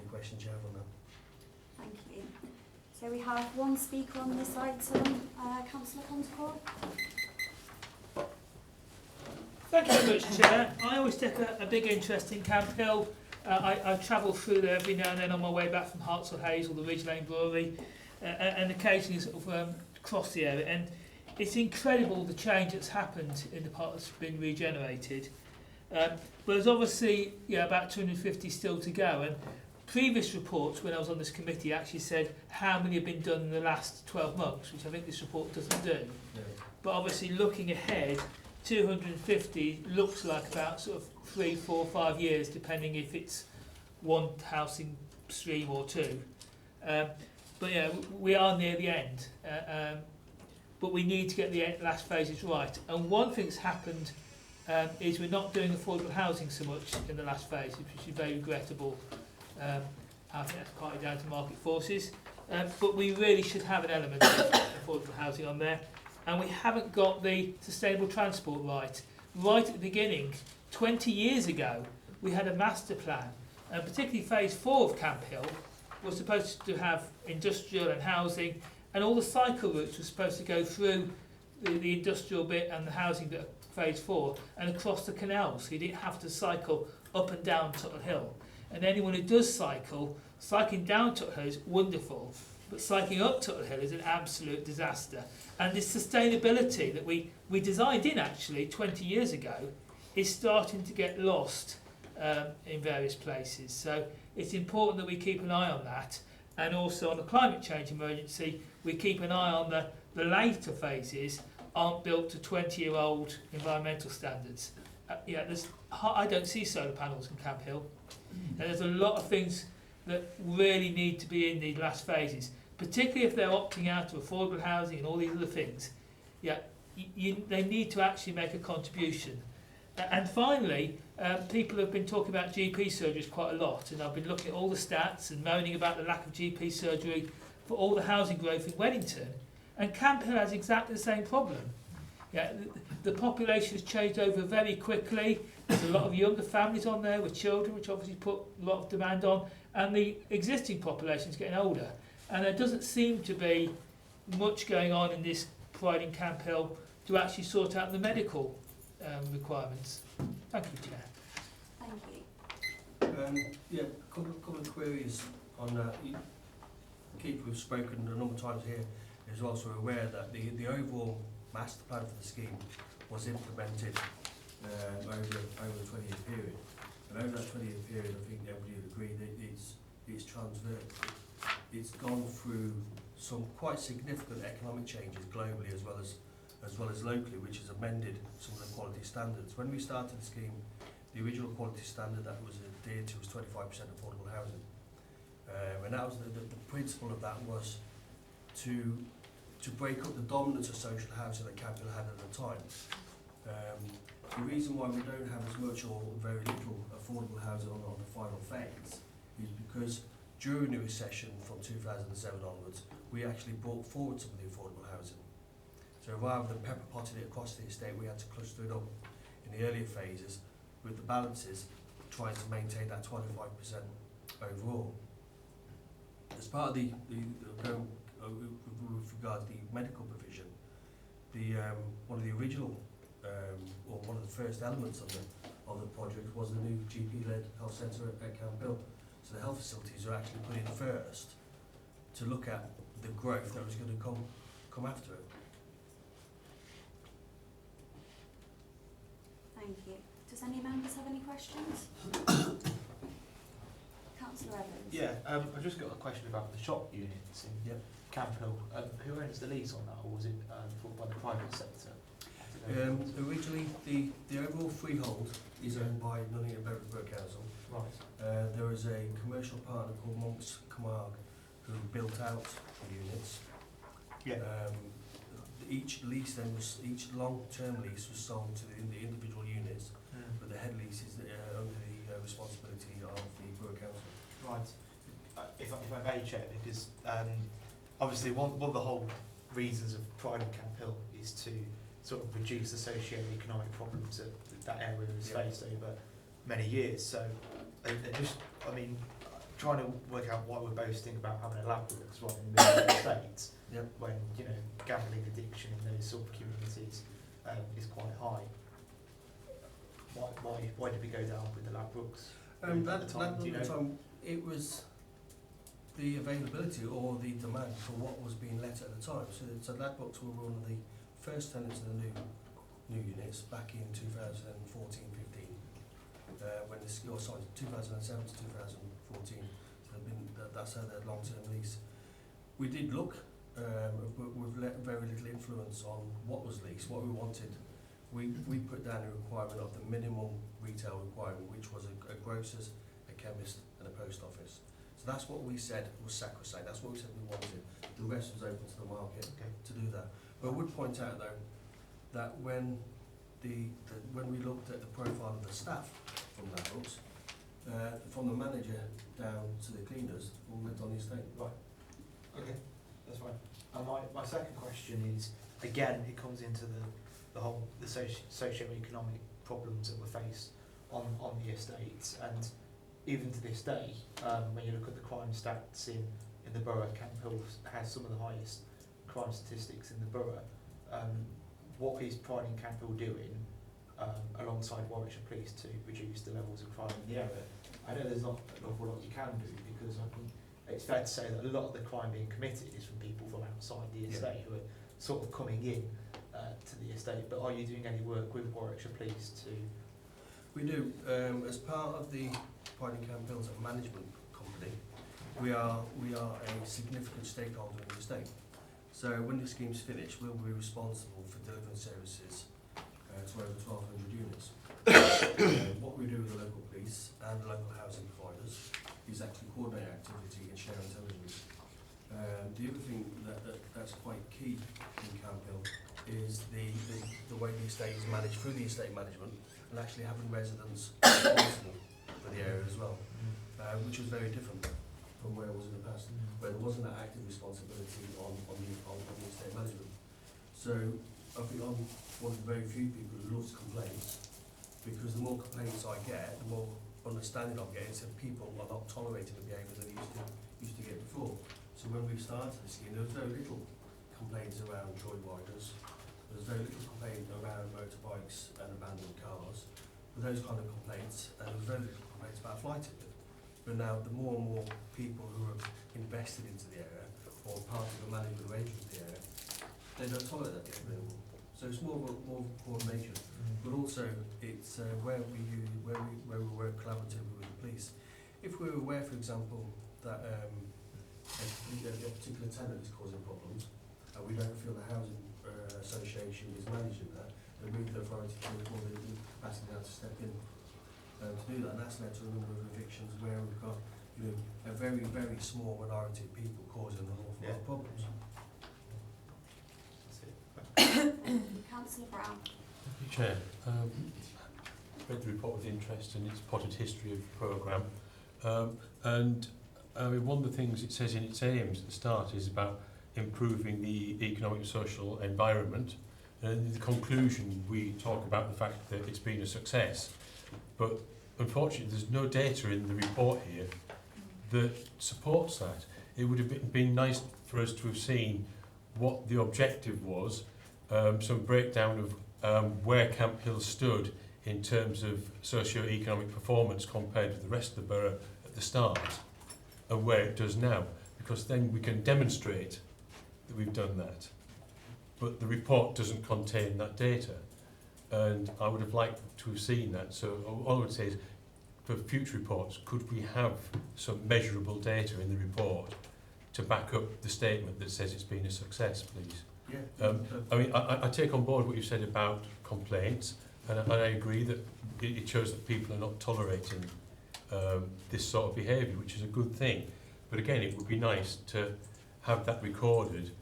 questions you have on that. Thank you. So we have one speaker on this item, Councillor Contecourt. Thank you very much, Chair. I always take a big interest in Camp Hill. I travel through there every now and then on my way back from Hartsell Hayes or the Ridge Lane Brewery, and occasionally sort of cross the area. And it's incredible the change that's happened in the part that's been regenerated. But there's obviously about 250 still to go. And previous reports, when I was on this committee, actually said how many have been done in the last 12 months, which I think this report doesn't do. Yeah. But obviously looking ahead, 250 looks like about sort of 3, 4, 5 years, depending if it's one housing stream or 2. But yeah, we are near the end. But we need to get the last phases right. And one thing that's happened is we're not doing affordable housing so much in the last phase, which is very regrettable. I think that's partly down to market forces. But we really should have an element of affordable housing on there. And we haven't got the sustainable transport right. Right at the beginning, 20 years ago, we had a master plan, and particularly phase 4 of Camp Hill was supposed to have industrial and housing, and all the cycle routes were supposed to go through the industrial bit and the housing bit of phase 4 and across the canals, so you didn't have to cycle up and down Tuttle Hill. And anyone who does cycle, cycling down Tuttle Hill is wonderful, but cycling up Tuttle Hill is an absolute disaster. And this sustainability that we designed in actually 20 years ago is starting to get lost in various places. So it's important that we keep an eye on that. And also on the climate change emergency, we keep an eye on the later phases aren't built to 20-year-old environmental standards. I don't see solar panels in Camp Hill. And there's a lot of things that really need to be in the last phases, particularly if they're opting out of affordable housing and all these other things. They need to actually make a contribution. And finally, people have been talking about GP surgeries quite a lot, and I've been looking at all the stats and moaning about the lack of GP surgery for all the housing growth in Wellington. And Camp Hill has exactly the same problem. The population has changed over very quickly. There's a lot of younger families on there with children, which obviously put a lot of demand on, and the existing population is getting older. And there doesn't seem to be much going on in this Pride in Camp Hill to actually sort out the medical requirements. Thank you, Chair. Thank you. A couple of queries on that. Keith, we've spoken a number of times here, is also aware that the overall master plan for the scheme was implemented over a 20-year period. And over that 20-year period, I think everybody would agree that it's transferred. It's gone through some quite significant economic changes globally as well as locally, which has amended some of the quality standards. When we started the scheme, the original quality standard that was adhered to was 25% affordable housing. And that was the principle of that was to break up the dominance of social housing that Camp Hill had at the time. The reason why we don't have as much or very little affordable housing on the final phase is because during the recession from 2007 onwards, we actually brought forward some of the affordable housing. So rather than pepper potting it across the estate, we had to cluster it up in the earlier phases with the balances, trying to maintain that 25% overall. As part of with regards to the medical provision, one of the original or one of the first elements of the project was the new GP-led health centre at Camp Hill. So the health facilities are actually put in first to look at the growth that was going to come after it. Thank you. Does any members have any questions? Councillor Evans. Yeah, I've just got a question about the shop units in Camp Hill. Who owns the lease on that, or was it bought by the private sector? Originally, the overall freehold is owned by Nuneaton Bedworth Council. Right. There was a commercial partner called Monks Camargue who built out the units. Yeah. Each long-term lease was sold to the individual units, but the head lease is under the responsibility of the Borough Council. Right. If I may, Chair, because obviously one of the whole reasons of Pride in Camp Hill is to sort of reduce the socio-economic problems that area has faced over many years. So, trying to work out why we're boasting about having a Ladbrokes right in the middle of the States, when, gambling addiction in those sort of communities is quite high. Why did we go down with the Ladbrokes? At the time, it was the availability or the demand for what was being let at the time. So Ladbrokes were one of the first tenants of the new units back in 2014-15. 2007 to 2014. So that's how their long-term lease. We did look, but with very little influence on what was leased, what we wanted. We put down a requirement of the minimum retail requirement, which was a grocer's, a chemist, and a post office. So that's what we said was sacrosanct. That's what we said we wanted. The rest was open to the market to do that. But I would point out though that when we looked at the profile of the staff from Ladbrokes, from the manager down to the cleaners, all lived on the estate. Right. Okay, that's fine. And my second question is, again, it comes into the whole socio-economic problems that were faced on the estates, and even to this day, when you look at the crime stats in the borough, Camp Hill has some of the highest crime statistics in the borough. What is Pride in Camp Hill doing alongside Warwickshire Police to reduce the levels of crime in the area? I know there's not an awful lot you can do, because I think it's fair to say that a lot of the crime being committed is from people from outside the estate who are sort of coming in to the estate. But are you doing any work with Warwickshire Police to? We do. As part of the Pride in Camp Hill's management company, we are a significant stakeholder in the estate. So when the scheme's finished, we'll be responsible for delivering services to over 1,200 units. What we do with the local police and the local housing providers is actually coordinate activity and share intelligence. The other thing that's quite key in Camp Hill is the way the estate is managed through the estate management, and actually having residents responsible for the area as well, which was very different from where it was in the past, where there wasn't that active responsibility on the estate management. So I think I'm one of the very few people who loves complaints, because the more complaints I get, the more understanding I'm getting that people are not tolerating the behaviour that they used to get before. So when we started the scheme, there was very little complaints around joyriders. There was very little complaint around motorbikes and abandoned cars. But those kind of complaints, and there was very little complaints about fly tipping. But now the more and more people who are invested into the area, or part of the management arrangement of the area, they don't tolerate that behaviour anymore. So it's more coordination, but also it's where we work collaboratively with the police. If we're aware, for example, that a particular tenant is causing problems, and we don't feel the housing association is managing that, then we have the authority to or the capacity now to step in to do that. And that's led to a number of evictions where we've got a very, very small minority of people causing an awful lot of problems. Councillor Brown. Thank you, Chair. Read the report with interest in its potted history of the programme. One of the things it says in its aims at the start is about improving the economic and social environment. And in the conclusion, we talk about the fact that it's been a success. But unfortunately, there's no data in the report here that supports that. It would have been nice for us to have seen what the objective was, some breakdown of where Camp Hill stood in terms of socio-economic performance compared with the rest of the borough at the start, and where it does now, because then we can demonstrate that we've done that. But the report doesn't contain that data, and I would have liked to have seen that. So all I would say is, for future reports, could we have some measurable data in the report to back up the statement that says it's been a success, please? Yeah. I mean, I take on board what you said about complaints, and I agree that it shows that people are not tolerating this sort of behaviour, which is a good thing. But again, it would be nice to have that recorded,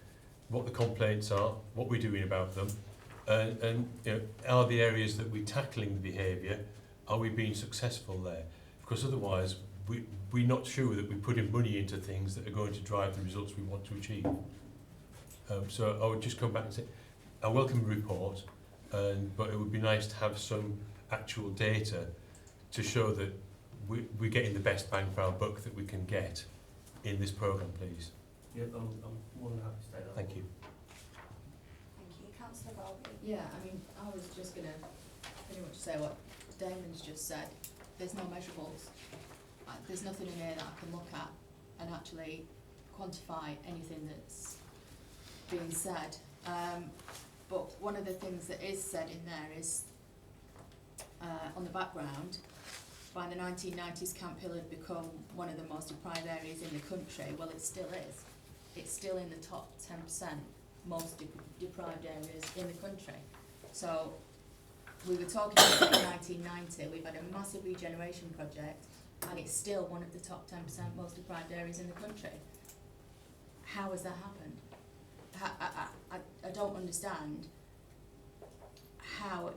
what the complaints are, what we're doing about them, and you know, are the areas that we're tackling the behaviour, are we being successful there? Because otherwise, we're not sure that we're putting money into things that are going to drive the results we want to achieve. So I would just come back and say, I welcome the report, but it would be nice to have some actual data to show that we're getting the best bang for our buck that we can get in this programme, please. Yeah, I'm more than happy to take that. Thank you. Thank you. Councillor Bowlby. Yeah, I mean, I was just going to pretty much say what Damon's just said. There's no measurables. There's nothing in here that I can look at and actually quantify anything that's being said. But one of the things that is said in there is, on the background, by the 1990s, Camp Hill had become one of the most deprived areas in the country. Well, it still is. It's still in the top 10% most deprived areas in the country. So we were talking about in 1990, we've had a massive regeneration project, and it's still one of the top 10% most deprived areas in the country. How has that happened? I don't understand how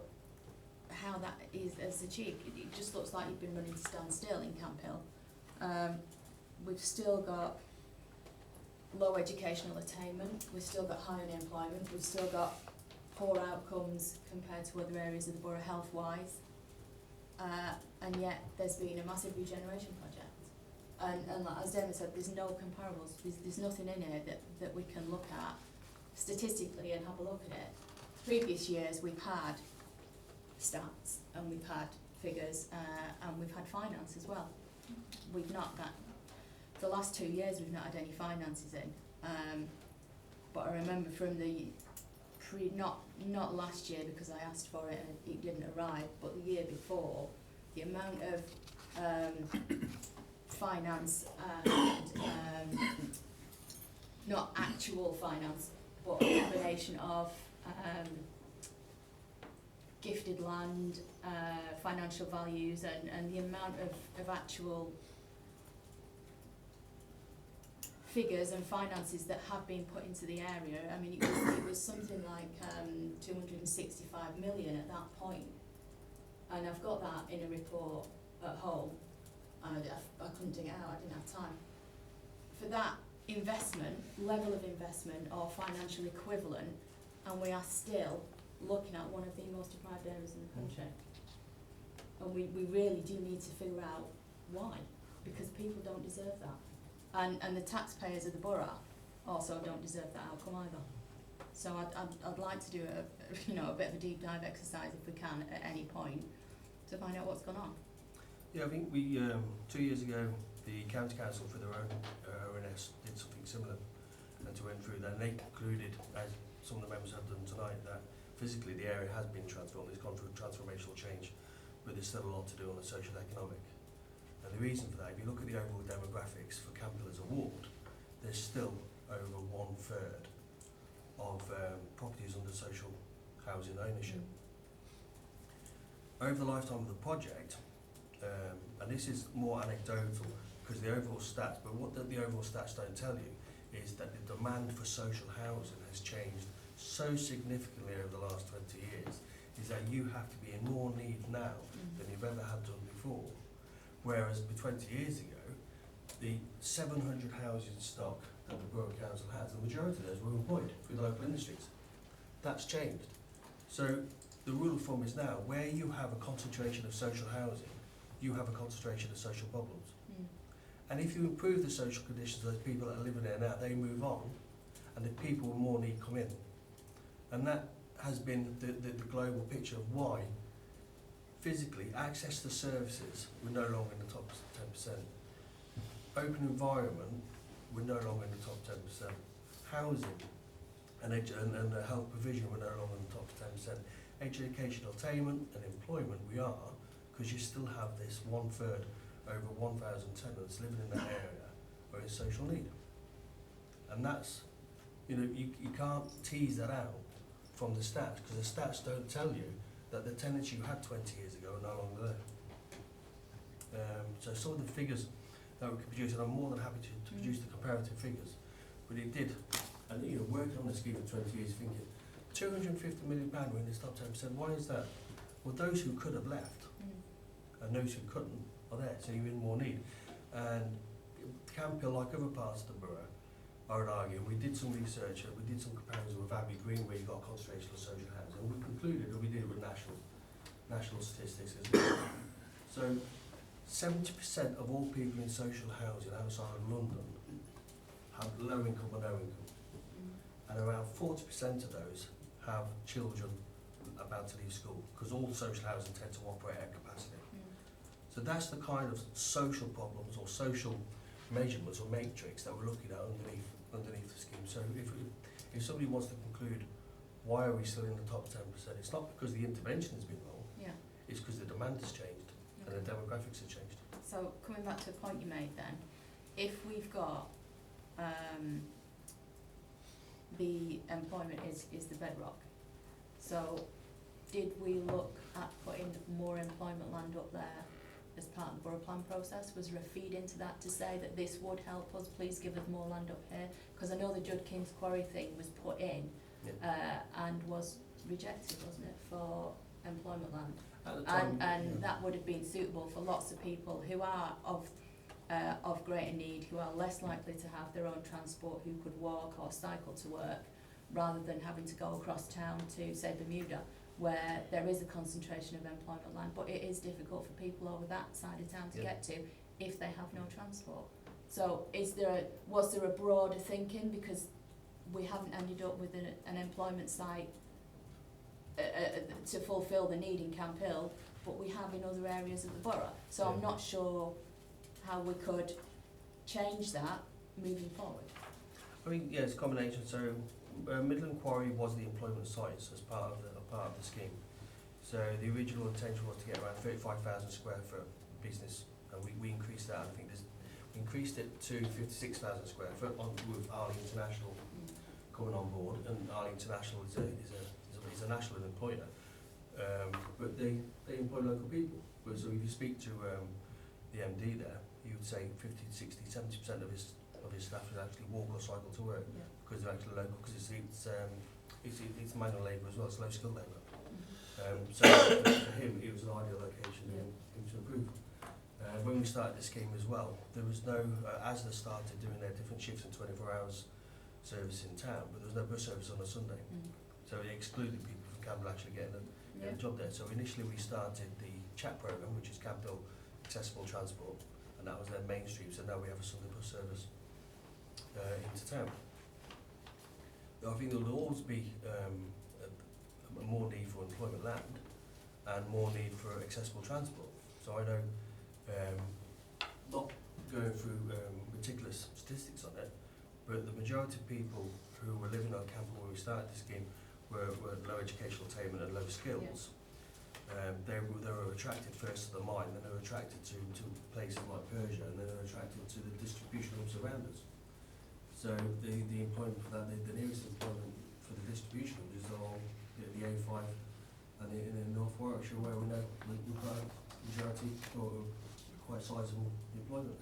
that is achieved. It just looks like you've been running to stand still in Camp Hill. We've still got low educational attainment, we've still got high unemployment, we've still got poor outcomes compared to other areas of the borough health-wise, and yet there's been a massive regeneration project. And like, as David said, there's no comparables, there's nothing in here that we can look at statistically and have a look at it. Previous years we've had stats and we've had figures and we've had finance as well. We've not got, the last 2 years we've not had any finances in, but I remember from the not last year because I asked for it and it didn't arrive, but the year before, the amount of finance and not actual finance, but a combination of gifted land, financial values, and the amount of actual figures and finances that have been put into the area. I mean, it was something like 265 million at that point, and I've got that in a report at home. I couldn't dig it out, I didn't have time. For that investment, level of investment or financial equivalent, and we are still looking at one of the most deprived areas in the country. And we really do need to figure out why, because people don't deserve that. And the taxpayers of the borough also don't deserve that outcome either. So I'd like to do a bit of a deep dive exercise if we can at any point to find out what's gone on. Yeah, I think we 2 years ago the County Council for their own ONS did something similar, and to went through that, and they concluded, as some of the members have done tonight, that physically the area has been transformed, it's gone through transformational change, but there's still a lot to do on the social economic. And the reason for that, if you look at the overall demographics for Camp Hill as a ward, there's still over 1/3 of properties under social housing ownership. Over the lifetime of the project, and this is more anecdotal because the overall stats, but what the overall stats don't tell you is that the demand for social housing has changed so significantly over the last 20 years, is that you have to be in more need now than you've ever had done before. Whereas 20 years ago, the 700 housing stock that the Borough Council has, the majority of those were employed through the local industries. That's changed. So the rule of thumb is now, where you have a concentration of social housing, you have a concentration of social problems. And if you improve the social conditions of those people that are living there now, they move on, and the people with more need come in. And that has been the global picture of why physically access to services were no longer in the top 10%. Open environment were no longer in the top 10%. Housing and health provision were no longer in the top 10%. Educational attainment and employment we are, because you still have this 1/3 over 1,000 tenants living in that area who are in social need. And that's You know, you can't tease that out from the stats, because the stats don't tell you that the tenants you had 20 years ago are no longer there. So some of the figures that we could produce, and I'm more than happy to produce the comparative figures, but it did, and you know, working on the scheme for 20 years, thinking, £250 million we're in this top 10%, why is that? Well, those who could have left, and those who couldn't are there, so you're in more need. And Camphill, like other parts of the borough, I would argue, we did some research, we did some comparison with Abbey Green, where you got concentration of social housing, and we concluded that we did it with national statistics as well. So 70% of all people in social housing outside of London have low income or no income, and around 40% of those have children about to leave school, because all social housing tend to operate at capacity. So that's the kind of social problems or social measurements or matrix that we're looking at underneath the scheme. So if somebody wants to conclude why are we still in the top 10%, it's not because the intervention has been wrong, it's because the demand has changed and the demographics have changed. So coming back to a point you made then, if we've got the employment is the bedrock, so did we look at putting more employment land up there as part of the borough plan process? Was there a feed into that to say that this would help us, please give us more land up here? Because I know the Judd King's Quarry thing was put in and was rejected, wasn't it, for employment land? At the time, And that would have been suitable for lots of people who are of greater need, who are less likely to have their own transport, who could walk or cycle to work, rather than having to go across town to, say, Bermuda, where there is a concentration of employment land, but it is difficult for people over that side of town to get to if they have no transport. So was there a broader thinking, because we haven't ended up with an employment site to fulfil the need in Camphill, but we have in other areas of the borough. So I'm not sure how we could change that moving forward. I mean, yeah, it's a combination. So Midland Quarry was the employment site as part of the scheme. So the original intention was to get around 35,000 square foot business, and we increased that. I think we increased it to 56,000 square foot with Arley International coming on board, and Arley International is a national employer, but they employ local people. So if you speak to the MD there, he would say 50, 60, 70% of his staff would actually walk or cycle to work because they're actually local, because it's manual labour as well, it's low skilled labour. So for him, it was an ideal location for him to improve. When we started the scheme as well, there was no, ASDA started doing their different shifts and 24 hours service in town, but there was no bus service on a Sunday. So they excluded people from Campbell actually getting a job there. So initially we started the CHAP programme, which is Campbell Accessible Transport, and that was their mainstream. So now we have a Sunday bus service into town. I think there will always be more need for employment land and more need for accessible transport. So I know, not going through meticulous statistics on it, but the majority of people who were living on Campbell when we started the scheme were low educational attainment and low skills. They were attracted first to the mine, then they were attracted to places like Persia, and then they were attracted to the distribution hubs around us. So the employment for that, the nearest employment for the distribution hubs is along the A5 and in North Warwickshire, where we know we've got a majority or quite sizable employment.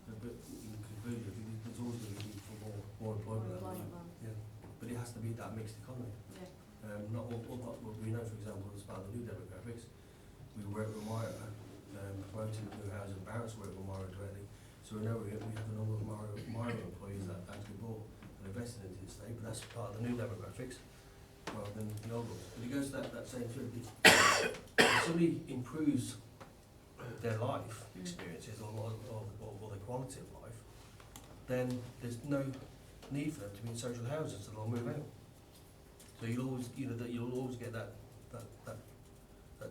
But in conclusion, there's always going to be for more employment. But it has to be that mixed economy. Not what we know, for example, as part of the new demographics, we work with Myra, promoting new housing. Barrett's work with Myra directly. So we know we have a number of Myra employees that actually bought and invested into the estate, but that's part of the new demographics rather than the old ones. But it goes to that same thing. If somebody improves their life experiences or the quality of life, then there's no need for them to be in social housing, so they'll move out. So you'll always get that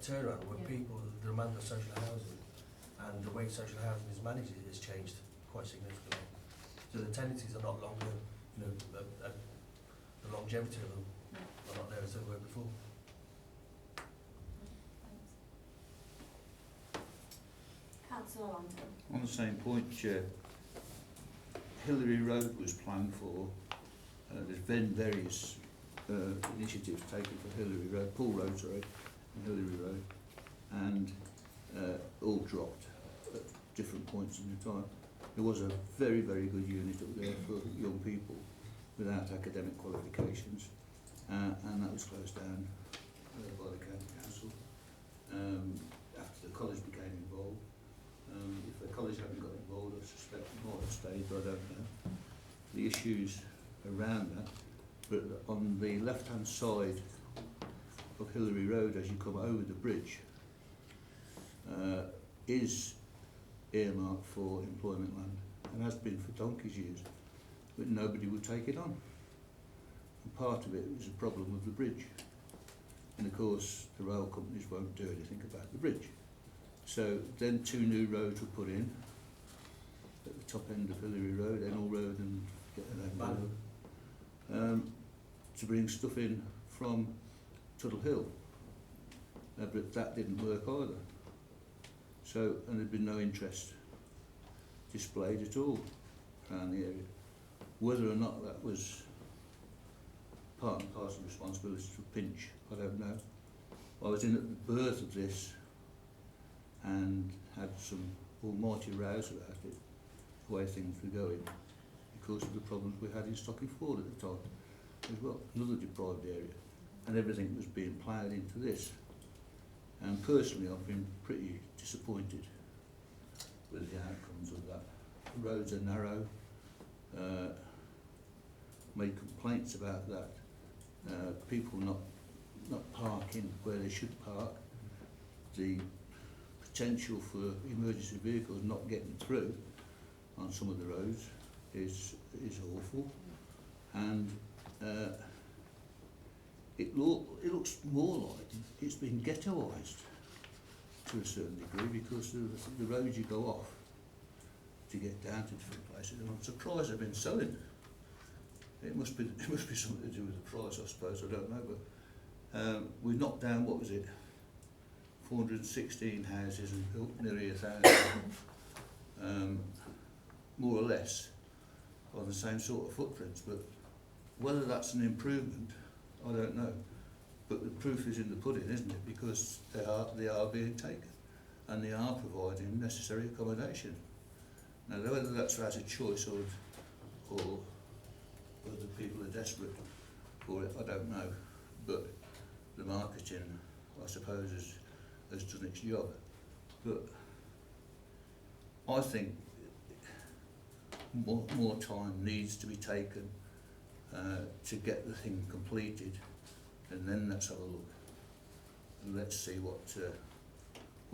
turnaround where people, the demand of social housing and the way social housing is managed has changed quite significantly. So the tenancies are not longer, the longevity of them are not there as they were before. Councillor London. On the same point, Chair, Hillary Road was planned for, there's been various initiatives taken for Hillary Road, Pool Road, sorry, and Hillary Road, and all dropped at different points in the time. There was a very, very good unit up there for young people without academic qualifications, and that was closed down by the county council after the college became involved. If the college hadn't got involved, I suspect it might have stayed, but I don't know. The issues around that, but on the left-hand side of Hillary Road as you come over the bridge is earmarked for employment land and has been for donkey's years, but nobody would take it on. And part of it was a problem with the bridge. And of course the rail companies won't do anything about the bridge. So then 2 new roads were put in at the top end of Hillary Road, Ennell Road and Road, to bring stuff in from Tuttle Hill. But that didn't work either. So, and there'd been no interest displayed at all around the area. Whether or not that was part and parcel responsibility for Pinch, I don't know. I was in at the birth of this and had some almighty rows about it, the way things were going, because of the problems we had in Stockingford at the time as well, another deprived area, and everything was being ploughed into this. And personally I've been pretty disappointed with the outcomes of that. The roads are narrow, made complaints about that, people not parking where they should park, the potential for emergency vehicles not getting through on some of the roads is awful, and it looks more like it's been ghettoised to a certain degree, because the roads you go off to get down to different places, and I'm surprised they've been selling. It must be something to do with the price, I suppose, I don't know, but we knocked down, what was it, 416 houses and built nearly 1,000, more or less, on the same sort of footprints. But whether that's an improvement, I don't know. But the proof is in the pudding, isn't it? Because they are being taken, and they are providing necessary accommodation. Now, whether that's as a choice or whether people are desperate for it, I don't know. But the marketing, I suppose, has done its job. But I think more time needs to be taken to get the thing completed, and then let's have a look and let's see what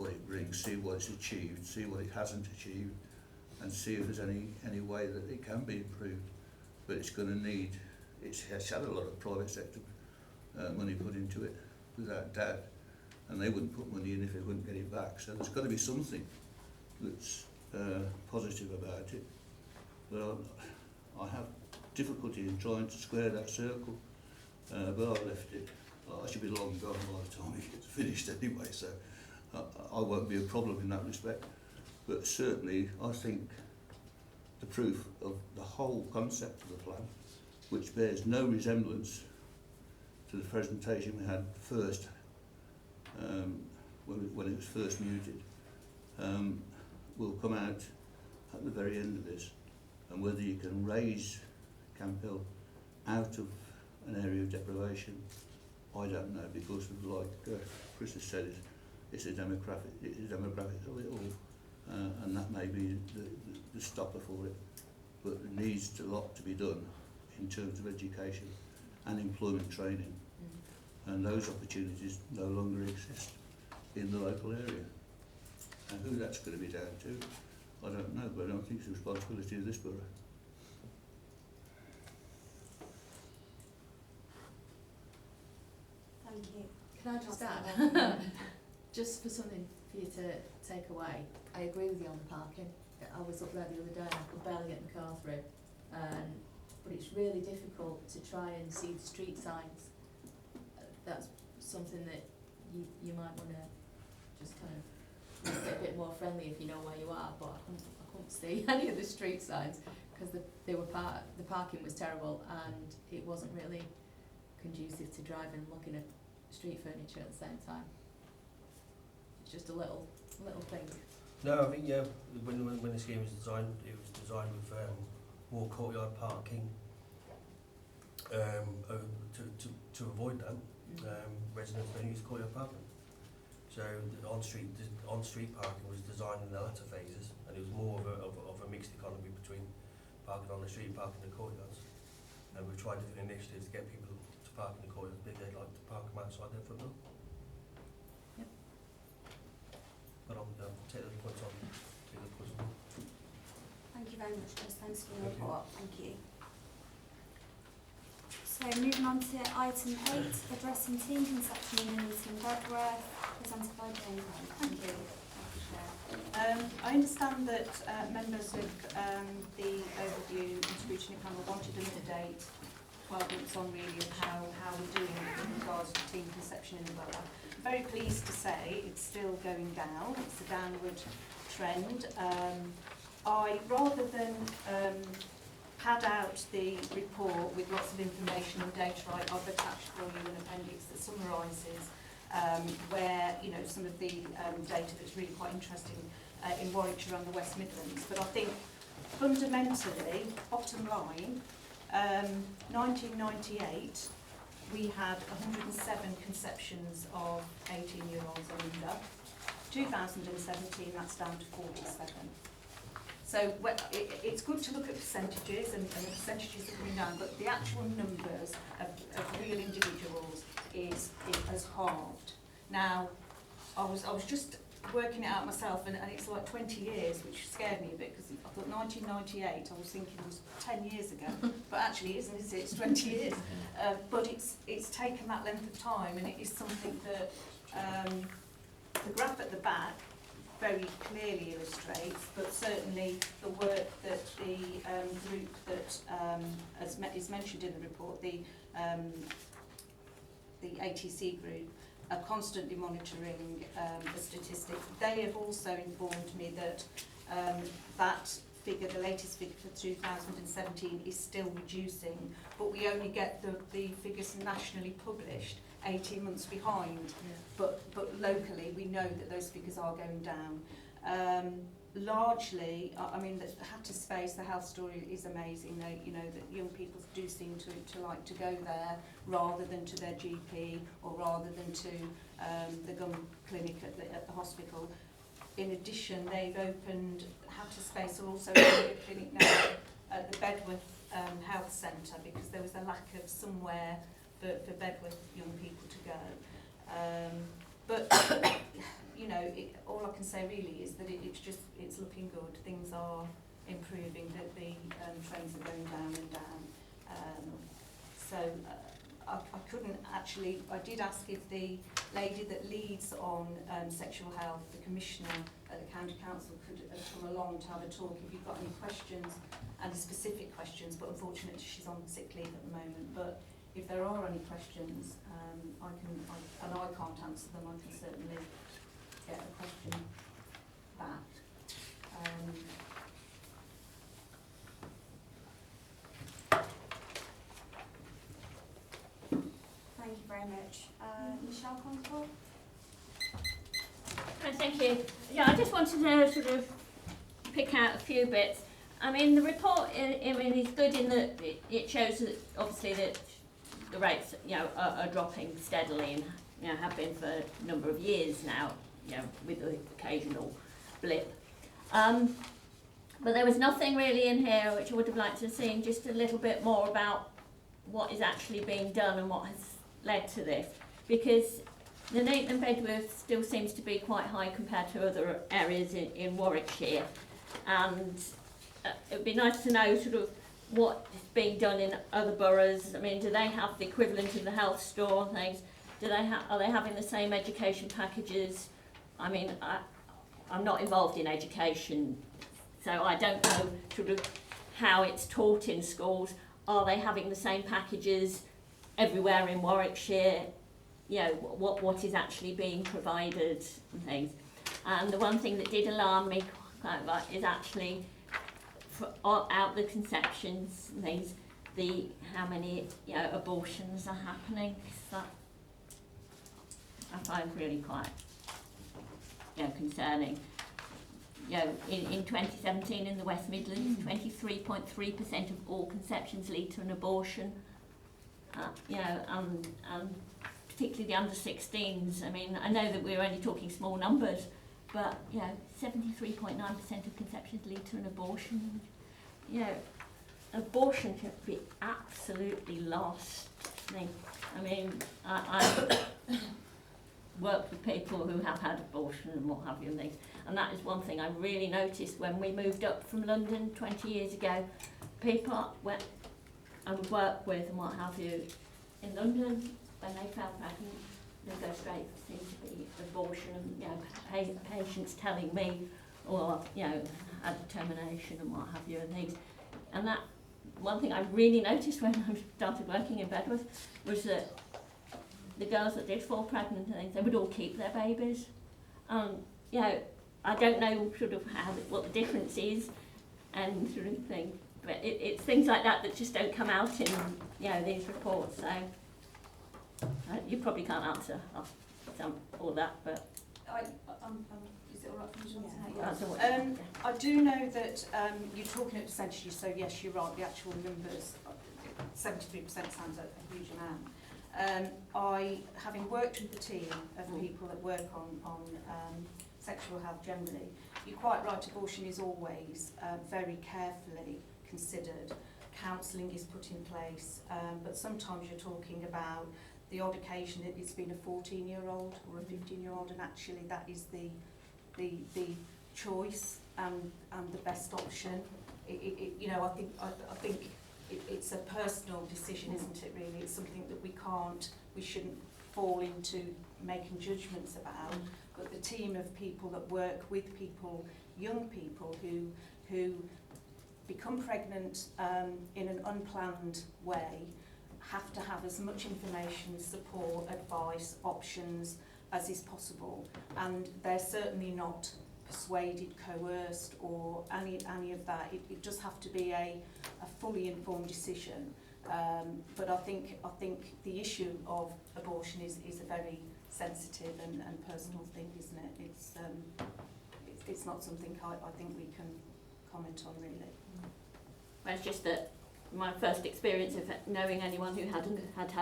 it brings, see what it's achieved, see what it hasn't achieved, and see if there's any way that it can be improved. But it's going to need, it's had a lot of private sector money put into it, without doubt, and they wouldn't put money in if they wouldn't get it back. So there's got to be something that's positive about it. But I have difficulty in trying to square that circle, but I left it. I should be long gone by the time it gets finished anyway, so I won't be a problem in that respect. But certainly I think the proof of the whole concept of the plan, which bears no resemblance to the presentation we had first, when it was first mooted, will come out at the very end of this. And whether you can raise Camp Hill out of an area of deprivation, I don't know, because of, like Chris has said, it's a demographic of it all, and that may be the stopper for it. But there needs a lot to be done in terms of education and employment training, and those opportunities no longer exist in the local area. And who that's going to be down to, I don't know, but I don't think it's the responsibility of this borough. Thank you. Can I just add, just for something for you to take away, I agree with you on the parking. I was up there the other day and I could barely get my car through, but it's really difficult to try and see the street signs. That's something that you might want to just kind of make it a bit more friendly if you know where you are, but I couldn't see any of the street signs. because the parking was terrible and it wasn't really conducive to driving and looking at street furniture at the same time. It's just a little thing. No, I think when the scheme was designed, it was designed with more courtyard parking to avoid that. Residents don't use courtyard parking. So the on-street parking was designed in the latter phases, and it was more of a mixed economy between parking on the street and parking in the courtyards. And we've tried different initiatives to get people to park in the courtyards, but they like to park them outside their front door. Yep. But I'll take those points on. Thank you very much, Chris. Thanks for your Thank you. report. Thank you. So moving on to item 8, addressing teen conception in Nuneaton, Bedworth, presented by Jane. Thank you. I understand that members of the overview and scrutiny panel wanted an update 12 months on really of how we're doing in regards to teen conception in the borough. I'm very pleased to say it's still going down, it's a downward trend. Rather than pad out the report with lots of information and data, I've attached for you an appendix that summarises where, you know, some of the data that's really quite interesting in Warwickshire and the West Midlands. But I think fundamentally, bottom line, 1998 we had 107 conceptions of 18-year-olds and under. 2017 that's down to 47. So it's good to look at percentages, and the percentages are coming down, but the actual numbers of real individuals has halved. Now, I was just working it out myself, and it's like 20 years, which scared me a bit, because I thought 1998, I was thinking it was 10 years ago, but actually it isn't, is it? It's 20 years. But it's taken that length of time, and it is something that the graph at the back very clearly illustrates, but certainly the work that the group that is mentioned in the report, the ATC group, are constantly monitoring the statistics. They have also informed me that that figure, the latest figure for 2017, is still reducing, but we only get the figures nationally published 18 months behind. Yeah. But locally, we know that those figures are going down. Largely, I mean, the Hatter Space, the health story is amazing. They, you know, that young people do seem to like to go there rather than to their GP or rather than to the gum clinic at the hospital. In addition, they've opened, Hatter Space are also opening a clinic now at the Bedworth Health Centre, because there was a lack of somewhere for Bedworth young people to go. But you know, all I can say really is that it's looking good. Things are improving. The trends are going down and down. I couldn't actually. I did ask if the lady that leads on sexual health, the commissioner at the county council, could come along to have a talk if you've got any questions, any specific questions. But unfortunately, she's on sick leave at the moment. But if there are any questions, I can't answer them, I can certainly get a question back. Thank you very much. Michelle Constable? Thank you. Yeah, I just wanted to sort of pick out a few bits. I mean, the report is good in that it shows that obviously that the rates, you know, are dropping steadily and, you know, have been for a number of years now, you know, with the occasional blip. But there was nothing really in here which I would have liked to have seen, just a little bit more about what is actually being done and what has led to this, because the Nuneaton and Bedworth still seems to be quite high compared to other areas in Warwickshire, and it would be nice to know sort of what is being done in other boroughs. I mean, do they have the equivalent of the health store and things? Are they having the same education packages? I mean, I'm not involved in education, so I don't know sort of how it's taught in schools. Are they having the same packages everywhere in Warwickshire? You know, what is actually being provided and things. And the one thing that did alarm me quite a lot is actually out the conceptions, how many abortions are happening. That I find really quite concerning. In 2017 in the West Midlands, 23.3% of all conceptions lead to an abortion. And particularly the under 16s. I mean, I know that we're only talking small numbers, but 73.9% of conceptions lead to an abortion. Abortion should be absolutely lost. I mean, I work with people who have had abortion and what have you, and that is one thing I really noticed when we moved up from London 20 years ago. People I would work with and what have you in London, when they fell pregnant, they go straight to be abortion, and patients telling me, or had termination and what have you and things. And that one thing I really noticed when I started working in Bedworth was that the girls that did fall pregnant and things, they would all keep their babies. I don't know what the difference is and sort of thing, but it's things like that that just don't come out in these reports. So you probably can't answer all that, but is it all right for me to Yeah. answer that? I do know that you're talking at percentages, so yes, you're right, the actual numbers, 73% sounds a huge amount. Having worked with the team of people that work on sexual health generally, you're quite right, abortion is always very carefully considered. Counselling is put in place, but sometimes you're talking about the odd occasion that it's been a 14-year-old or a 15-year-old, and actually that is the choice and the best option. I think it's a personal decision, isn't it? Really, it's something that we shouldn't fall into making judgments about. But the team of people that work with people, young people who become pregnant in an unplanned way, have to have as much information, support, advice, options as is possible, and they're certainly not persuaded, coerced, or any of that. It does have to be a fully informed decision. But I think the issue of abortion is a very sensitive and personal thing, isn't it? It's not something I think we can comment on really. Well, it's just that my first experience of knowing anyone who had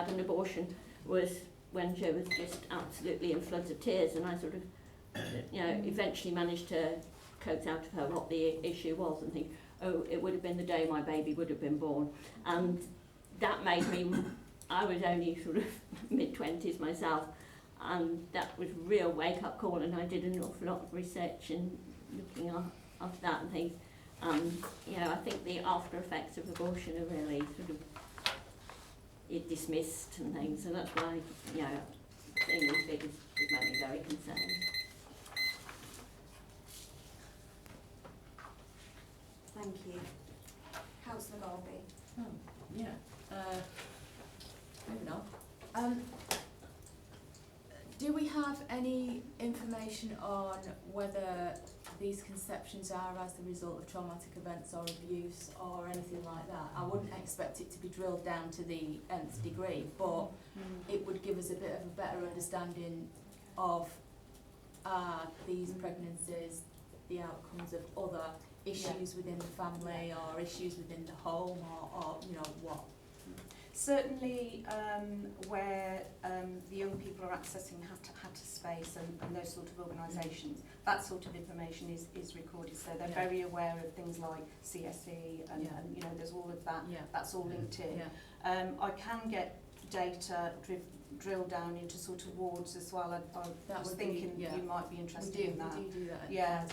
an abortion was when Jo was just absolutely in floods of tears, and I sort of, eventually managed to coax out of her what the issue was and think, oh, it would have been the day my baby would have been born. And that made me, I was only sort of mid-20s myself, and that was a real wake-up call, and I did an awful lot of research and looking after that and things. I think the after effects of abortion are really sort of dismissed and things, so that's why, seeing these figures would make me very concerned. Thank you. Councillor Golby. Moving on. Do we have any information on whether these conceptions are as the result of traumatic events or abuse or anything like that? I wouldn't expect it to be drilled down to the nth degree, but it would give us a bit of a better understanding of these pregnancies, the outcomes of other issues within the family or issues within the home or what. Certainly where the young people are accessing Hatter Space and those sort of organisations, that sort of information is recorded, so they're very aware of things like CSE and there's all of that, that's all linked in. I can get data drilled down into sort of wards as well. I was thinking you might be interested in that. We do that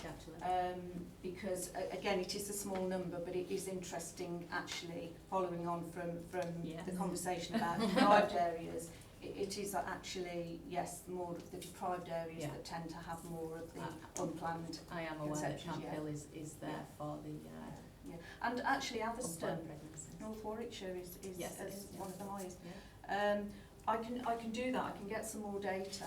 actually. Because again, it is a small number, but it is interesting actually, following on from the conversation about deprived areas. It is actually, yes, more of the deprived areas that tend to have more of the unplanned. I am aware that Camp Hill is there for the and actually Atherstone, pregnancies. North Warwickshire is one of the highest. Yeah. I can do that. I can get some more data,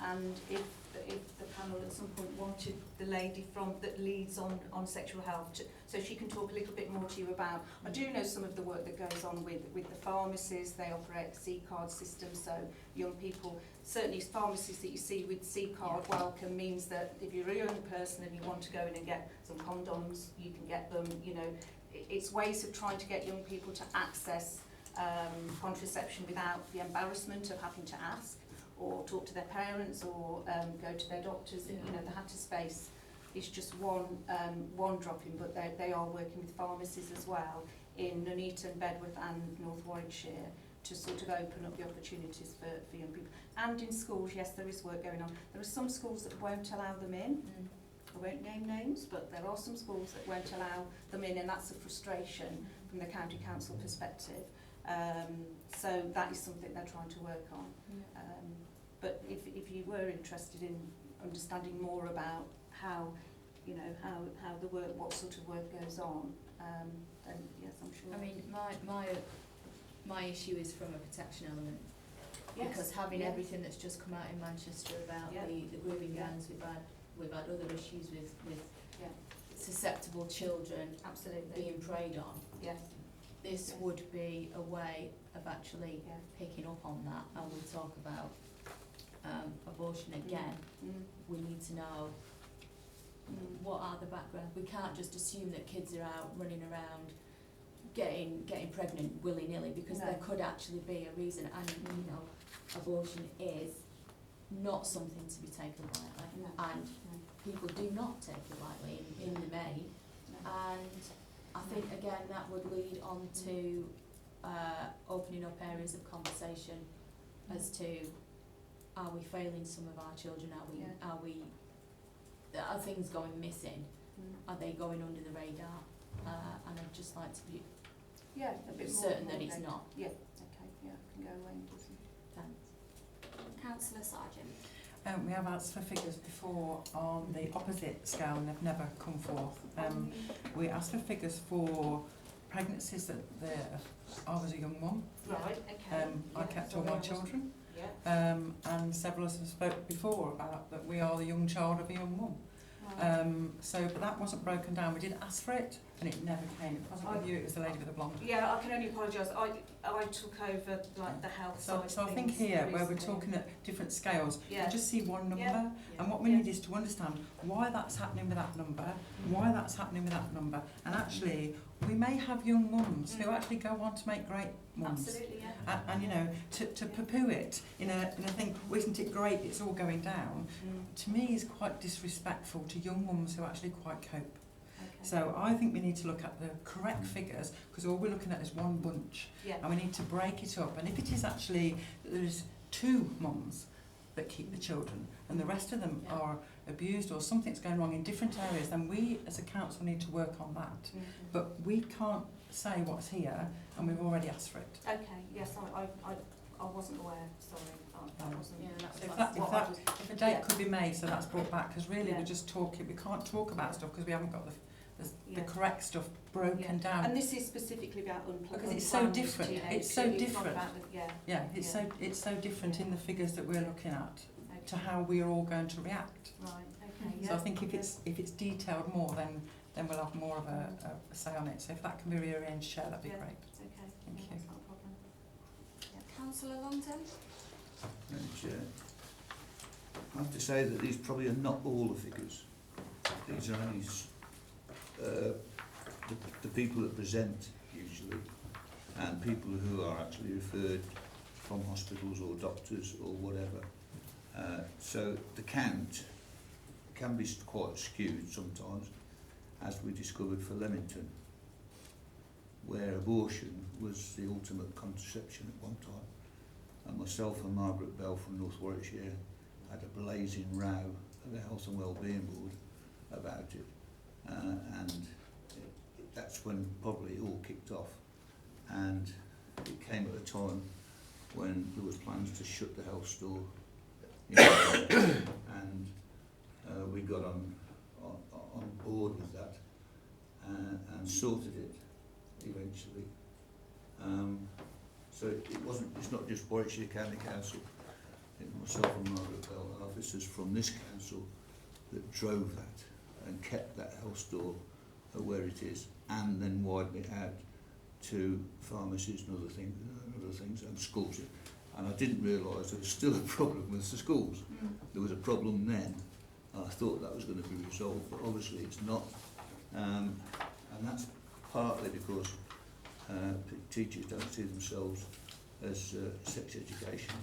and if that if the panel at some point wanted the lady that leads on sexual health, so she can talk a little bit more to you about. I do know some of the work that goes on with the pharmacies. They operate a C-card system, so young people, certainly pharmacies that you see with C-card welcome means that if you're a young person and you want to go in and get some condoms, you can get them. You know, it's ways of trying to get young people to access contraception without the embarrassment of having to ask or talk to their parents or go to their doctors. Yeah. You know, the Hatter space is just one drop-in, but they are working with pharmacies as well in Nuneaton, Bedworth and North Warwickshire to sort of open up the opportunities for young people. And in schools, yes, there is work going on. There are some schools that won't allow them in. I won't name names, but there are some schools that won't allow them in, and that's a frustration from the county council perspective. So that is something they're trying to work on. But if you were interested in understanding more about how, you know, how the work, what sort of work goes on, then yes, I'm sure. I mean, my issue is from a protection element. Yes. Because having Yes. everything that's just come out in Manchester about Yeah. the grooming Yeah. gangs, we've had other issues with Yeah. susceptible children Absolutely. being preyed on. Yes. This Yes. would be a way of actually Yeah. picking up on that, and we talk about abortion again. We need to know what are the backgrounds. We can't just assume that kids are out running around getting pregnant willy-nilly, because No. there could actually be a reason, and you know, abortion is not something to be taken lightly, No. and people do not take it lightly in the main. And I think again that would lead on to opening up areas of conversation as to, are we failing some of our children? Are things going missing? Are they going under the radar? And I'd just like to be Yeah, a bit more. certain that it's not. Yeah. Okay. Yeah, I can go away and do some. Thanks. Councillor Sargent. We have asked for figures before on the opposite scale and they've never come forth. We asked for figures for pregnancies that I was a young mum. Right. Okay. I kept all my children. Yeah. And several of us have spoken before about that we are the young child of a young mum. But that wasn't broken down. We did ask for it, and it never came. It wasn't with you, it was the lady with the blonde. Yeah, I can only apologise. I took over like the health side. So I think here, where we're talking at different scales, we just see one number, and what we need is to understand why that's happening with that number, why that's happening with that number, and actually we may have young mums who actually go on to make great mums. Absolutely, yeah. And you know, to poo-poo it in a thing, well, isn't it great, it's all going down, to me is quite disrespectful to young mums who actually quite cope. So I think we need to look at the correct figures, because all we're looking at is one bunch, and we need to break it up. And if it is actually that there's two mums that keep the children and the rest of them are abused or something's going wrong in different areas, then we as a council need to work on that. But we can't say what's here, and we've already asked for it. Okay. Yes, I wasn't aware. Sorry, that wasn't. If a date could be made, so that's brought back, because really we're just talking. We can't talk about stuff because we haven't got the correct stuff broken down. And this is specifically about unplanned. Because it's so different. It's so different. It's so different in the figures that we're looking at to how we're all going to react. Right. Okay. So I think if it's detailed more, then we'll have more of a say on it. So if that can be rearranged, Chair, that'd be great. Okay. Thank you. That's not a problem. Councillor Longton. Madam Chair, I have to say that these probably are not all the figures. These are only the people that present usually, and people who are actually referred from hospitals or doctors or whatever. So the count can be quite skewed sometimes, as we discovered for Leamington, where abortion was the ultimate contraception at one time. And myself and Margaret Bell from North Warwickshire had a blazing row at the Health and Wellbeing Board about it. And that's when probably it all kicked off. And it came at a time when there was plans to shut the health store. And we got on board with that and sorted it eventually. So it's not just Warwickshire County Council it was myself and Margaret Bell, and officers from this council, that drove that and kept that health store where it is, and then widened it out to pharmacies and other things and schools. And I didn't realise there was still a problem with the schools. There was a problem then. I thought that was going to be resolved, but obviously it's not. And that's partly because teachers don't see themselves as sex education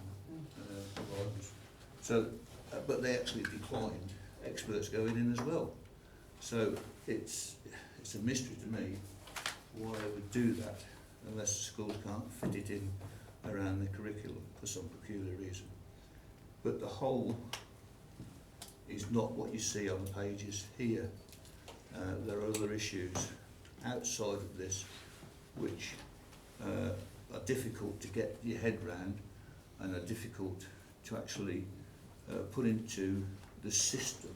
providers. So, but they actually declined experts going in as well. So it's a mystery to me why they would do that unless the schools can't fit it in around the curriculum for some peculiar reason. But the whole is not what you see on the pages here. There are other issues outside of this which are difficult to get your head round and are difficult to actually put into the system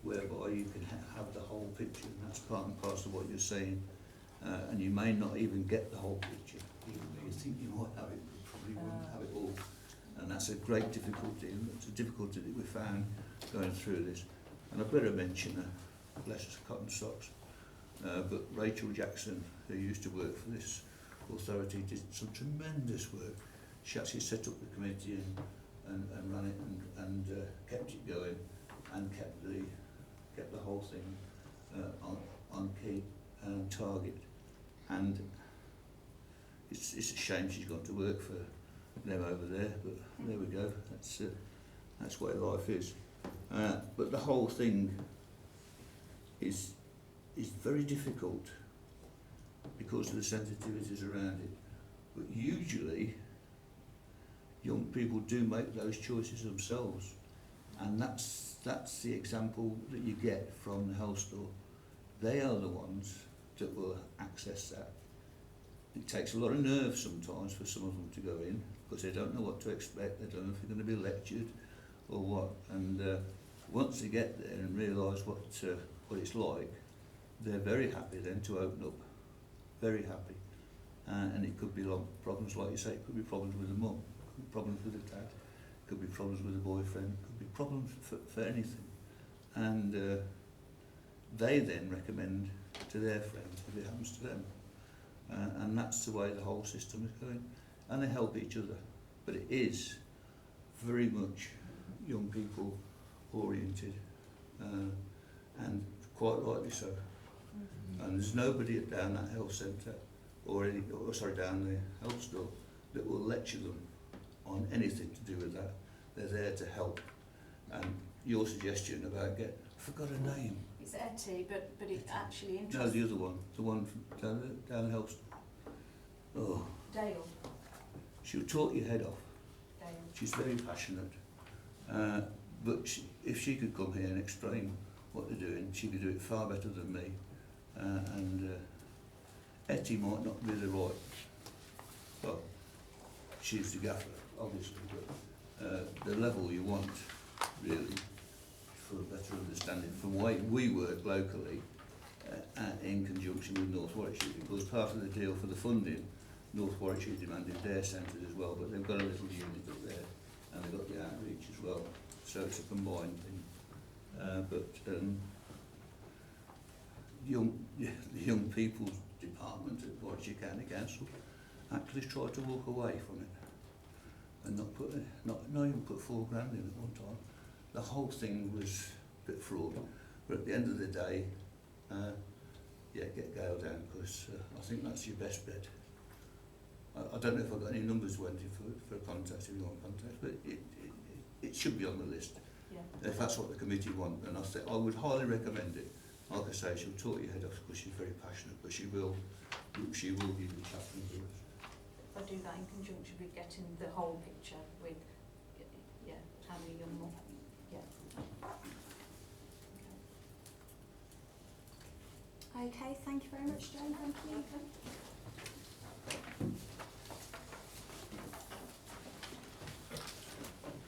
whereby you can have the whole picture, and that's part and parcel of what you're saying, and you may not even get the whole picture, even though you think you might have it, but probably wouldn't have it all, and that's a great difficulty, and it's a difficulty that we found going through this. And I better mention, bless us cotton socks, but Rachel Jackson, who used to work for this authority, did some tremendous work. She actually set up the committee and ran it and kept it going and kept the whole thing on key and target. And it's a shame she's gone to work for them over there, but there we go. That's what life is. But the whole thing is very difficult because of the sensitivities around it. But usually, young people do make those choices themselves, and that's the example that you get from the health store. They are the ones that will access that. It takes a lot of nerve sometimes for some of them to go in because they don't know what to expect. They don't know if they're going to be lectured or what. And once they get there and realise what it's like, they're very happy then to open up. Very happy. And it could be problems, like you say, it could be problems with the mum, could be problems with the dad, could be problems with the boyfriend, could be problems for anything. And they then recommend to their friends if it happens to them. And that's the way the whole system is going. And they help each other. But it is very much young people oriented, and quite rightly so. And there's nobody down that health centre down the health store that will lecture them on anything to do with that. They're there to help. And your suggestion about I forgot her name. It's Etty, but it actually interests... No, the other one, the one from down the health store. Oh. Dale. She'll talk your head off. Dale. She's very passionate. But if she could come here and explain what they're doing, she could do it far better than me. And Etty might not be the right, well, she's the gaffer, obviously, but the level you want, really, for a better understanding, from the way we work locally in conjunction with North Warwickshire, because part of the deal for the funding, North Warwickshire demanded their centres as well, but they've got a little unit up there, and they've got the outreach as well, so it's a combined thing. The young people's department at Warwickshire County Council actually tried to walk away from it and not even put £4 grand in at one time. The whole thing was a bit fraud, but at the end of the day, get Gail down, because I think that's your best bet. I don't know if I've got any numbers, Wendy, for contact, if you want contact, but it should be on the list. Yeah. If that's what the committee want, then I would highly recommend it. Like I say, she'll talk your head off because she's very passionate, but she will give you the chapter and the rest. If I do that in conjunction with getting the whole picture with, how many young more, Okay, thank you very much, Jane. Thank you.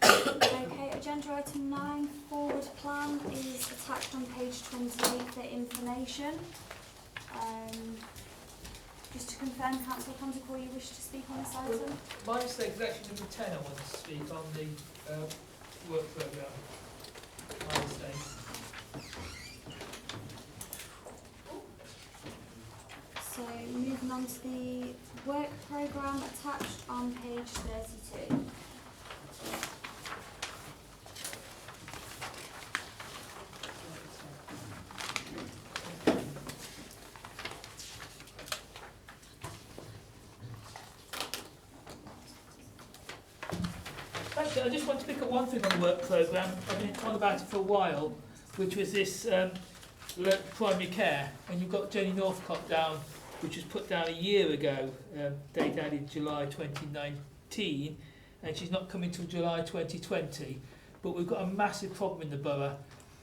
Okay, agenda item 9, forward plan, is attached on page 28 for information. Just to confirm, Councillor Conticore, you wish to speak on this item? My mistake is actually number 10 I want to speak on the work programme. My mistake. So moving on to the work programme attached on page 32. Actually, I just want to pick up one thing on the work programme. I've been on about it for a while, which was this primary care. And you've got Jenny Northcott down, which was put down a year ago, date added July 2019, and she's not coming till July 2020. But we've got a massive problem in the borough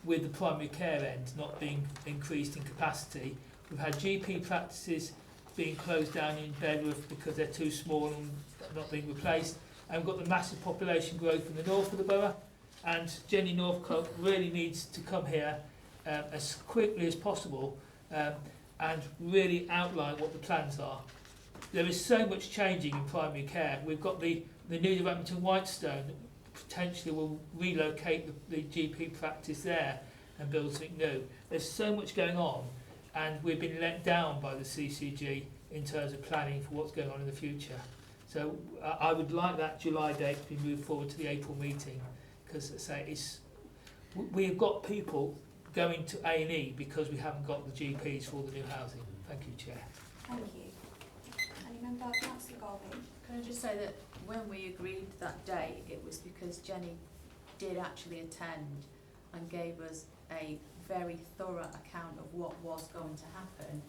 with the primary care end not being increased in capacity. We've had GP practices being closed down in Bedworth because they're too small and not being replaced. And we've got the massive population growth in the north of the borough, and Jenny Northcote really needs to come here as quickly as possible and really outline what the plans are. There is so much changing in primary care. We've got the new development in Whitestone that potentially will relocate the GP practice there and build something new. There's so much going on, and we've been let down by the CCG in terms of planning for what's going on in the future. So I would like that July date to be moved forward to the April meeting, because we have got people going to A&E because we haven't got the GPs for all the new housing. Thank you, Chair. Thank you. Any member, Councillor Golby? Can I just say that when we agreed that date, it was because Jenny did actually attend and gave us a very thorough account of what was going to happen,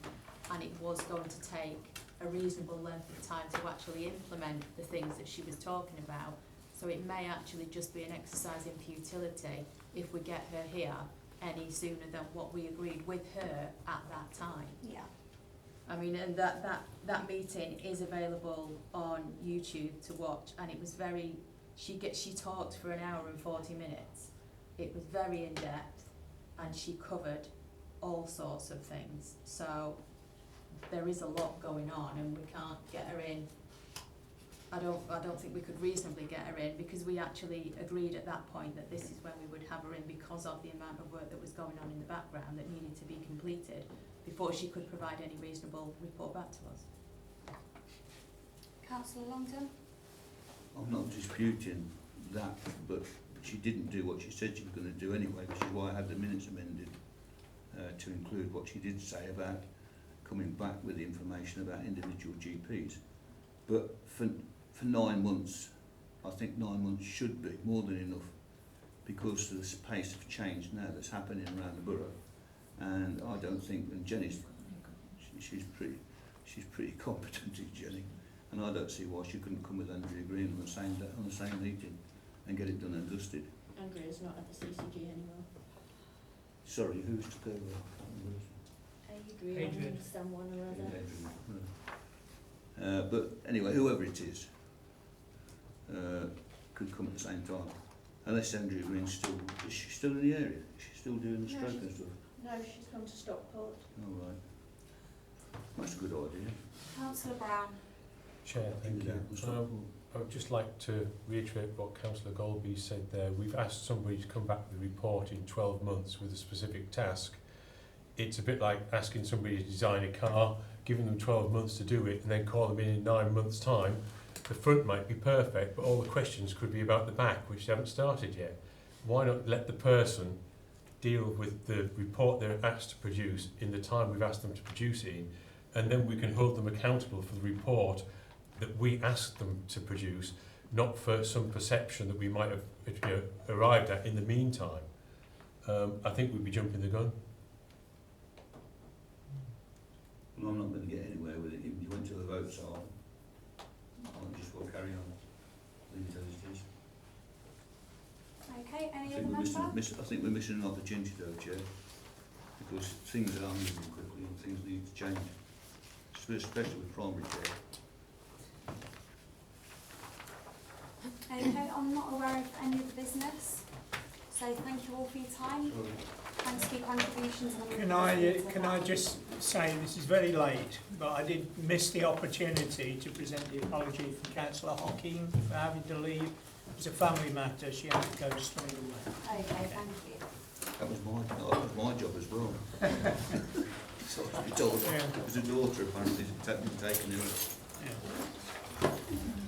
and it was going to take a reasonable length of time to actually implement the things that she was talking about. So it may actually just be an exercise in futility if we get her here any sooner than what we agreed with her at that time. Yeah. I mean, and that meeting is available on YouTube to watch, and it was very, she talked for an hour and 40 minutes. It was very in depth, and she covered all sorts of things. So there is a lot going on, and we can't get her in. I don't think we could reasonably get her in, because we actually agreed at that point that this is when we would have her in, because of the amount of work that was going on in the background that needed to be completed before she could provide any reasonable report back to us. Councillor Longton? I'm not disputing that, but she didn't do what she said she was going to do anyway, which is why I had the minutes amended to include what she did say about coming back with the information about individual GPs. But for 9 months, I think 9 months should be more than enough, because of the pace of change now that's happening around the borough. And I don't think, and Jenny's, she's pretty competent, Jenny, and I don't see why she couldn't come with Andrea Green on the same meeting and get it done and dusted. Andrea's not at the CCG anymore. Sorry, who's to go? Adrian, someone or other. But anyway, whoever it is could come at the same time. Unless Andrea Green's is she still in the area? Is she still doing the stroke and stuff? No, she's gone to Stockport. Oh, right. That's a good idea. Councillor Brown? Chair, thank you. I would just like to reiterate what Councillor Golby said there. We've asked somebody to come back with a report in 12 months with a specific task. It's a bit like asking somebody to design a car, giving them 12 months to do it, and then call them in 9 months' time. The front might be perfect, but all the questions could be about the back, which they haven't started yet. Why not let the person deal with the report they're asked to produce in the time we've asked them to produce it in, and then we can hold them accountable for the report that we asked them to produce, not for some perception that we might have arrived at in the meantime. I think we'd be jumping the gun. Well, I'm not going to get anywhere with it. Even if you went to the vote, so I'll just will carry on. Leave it as it is. Okay, any I other member? I think we're missing an opportunity though, Chair, because things are moving quickly and things need to change, especially with primary care. Okay, I'm not aware of any of the business. So say thank you all for your time. Thanks for your contributions. Can I just say, this is very late, but I did miss the opportunity to present the apology from Councillor Hocking for having to leave. It was a family matter, she had to go straight away. Okay, thank you. That was my job as well. So I told her, Yeah. it was a daughter apparently taken in. Yeah.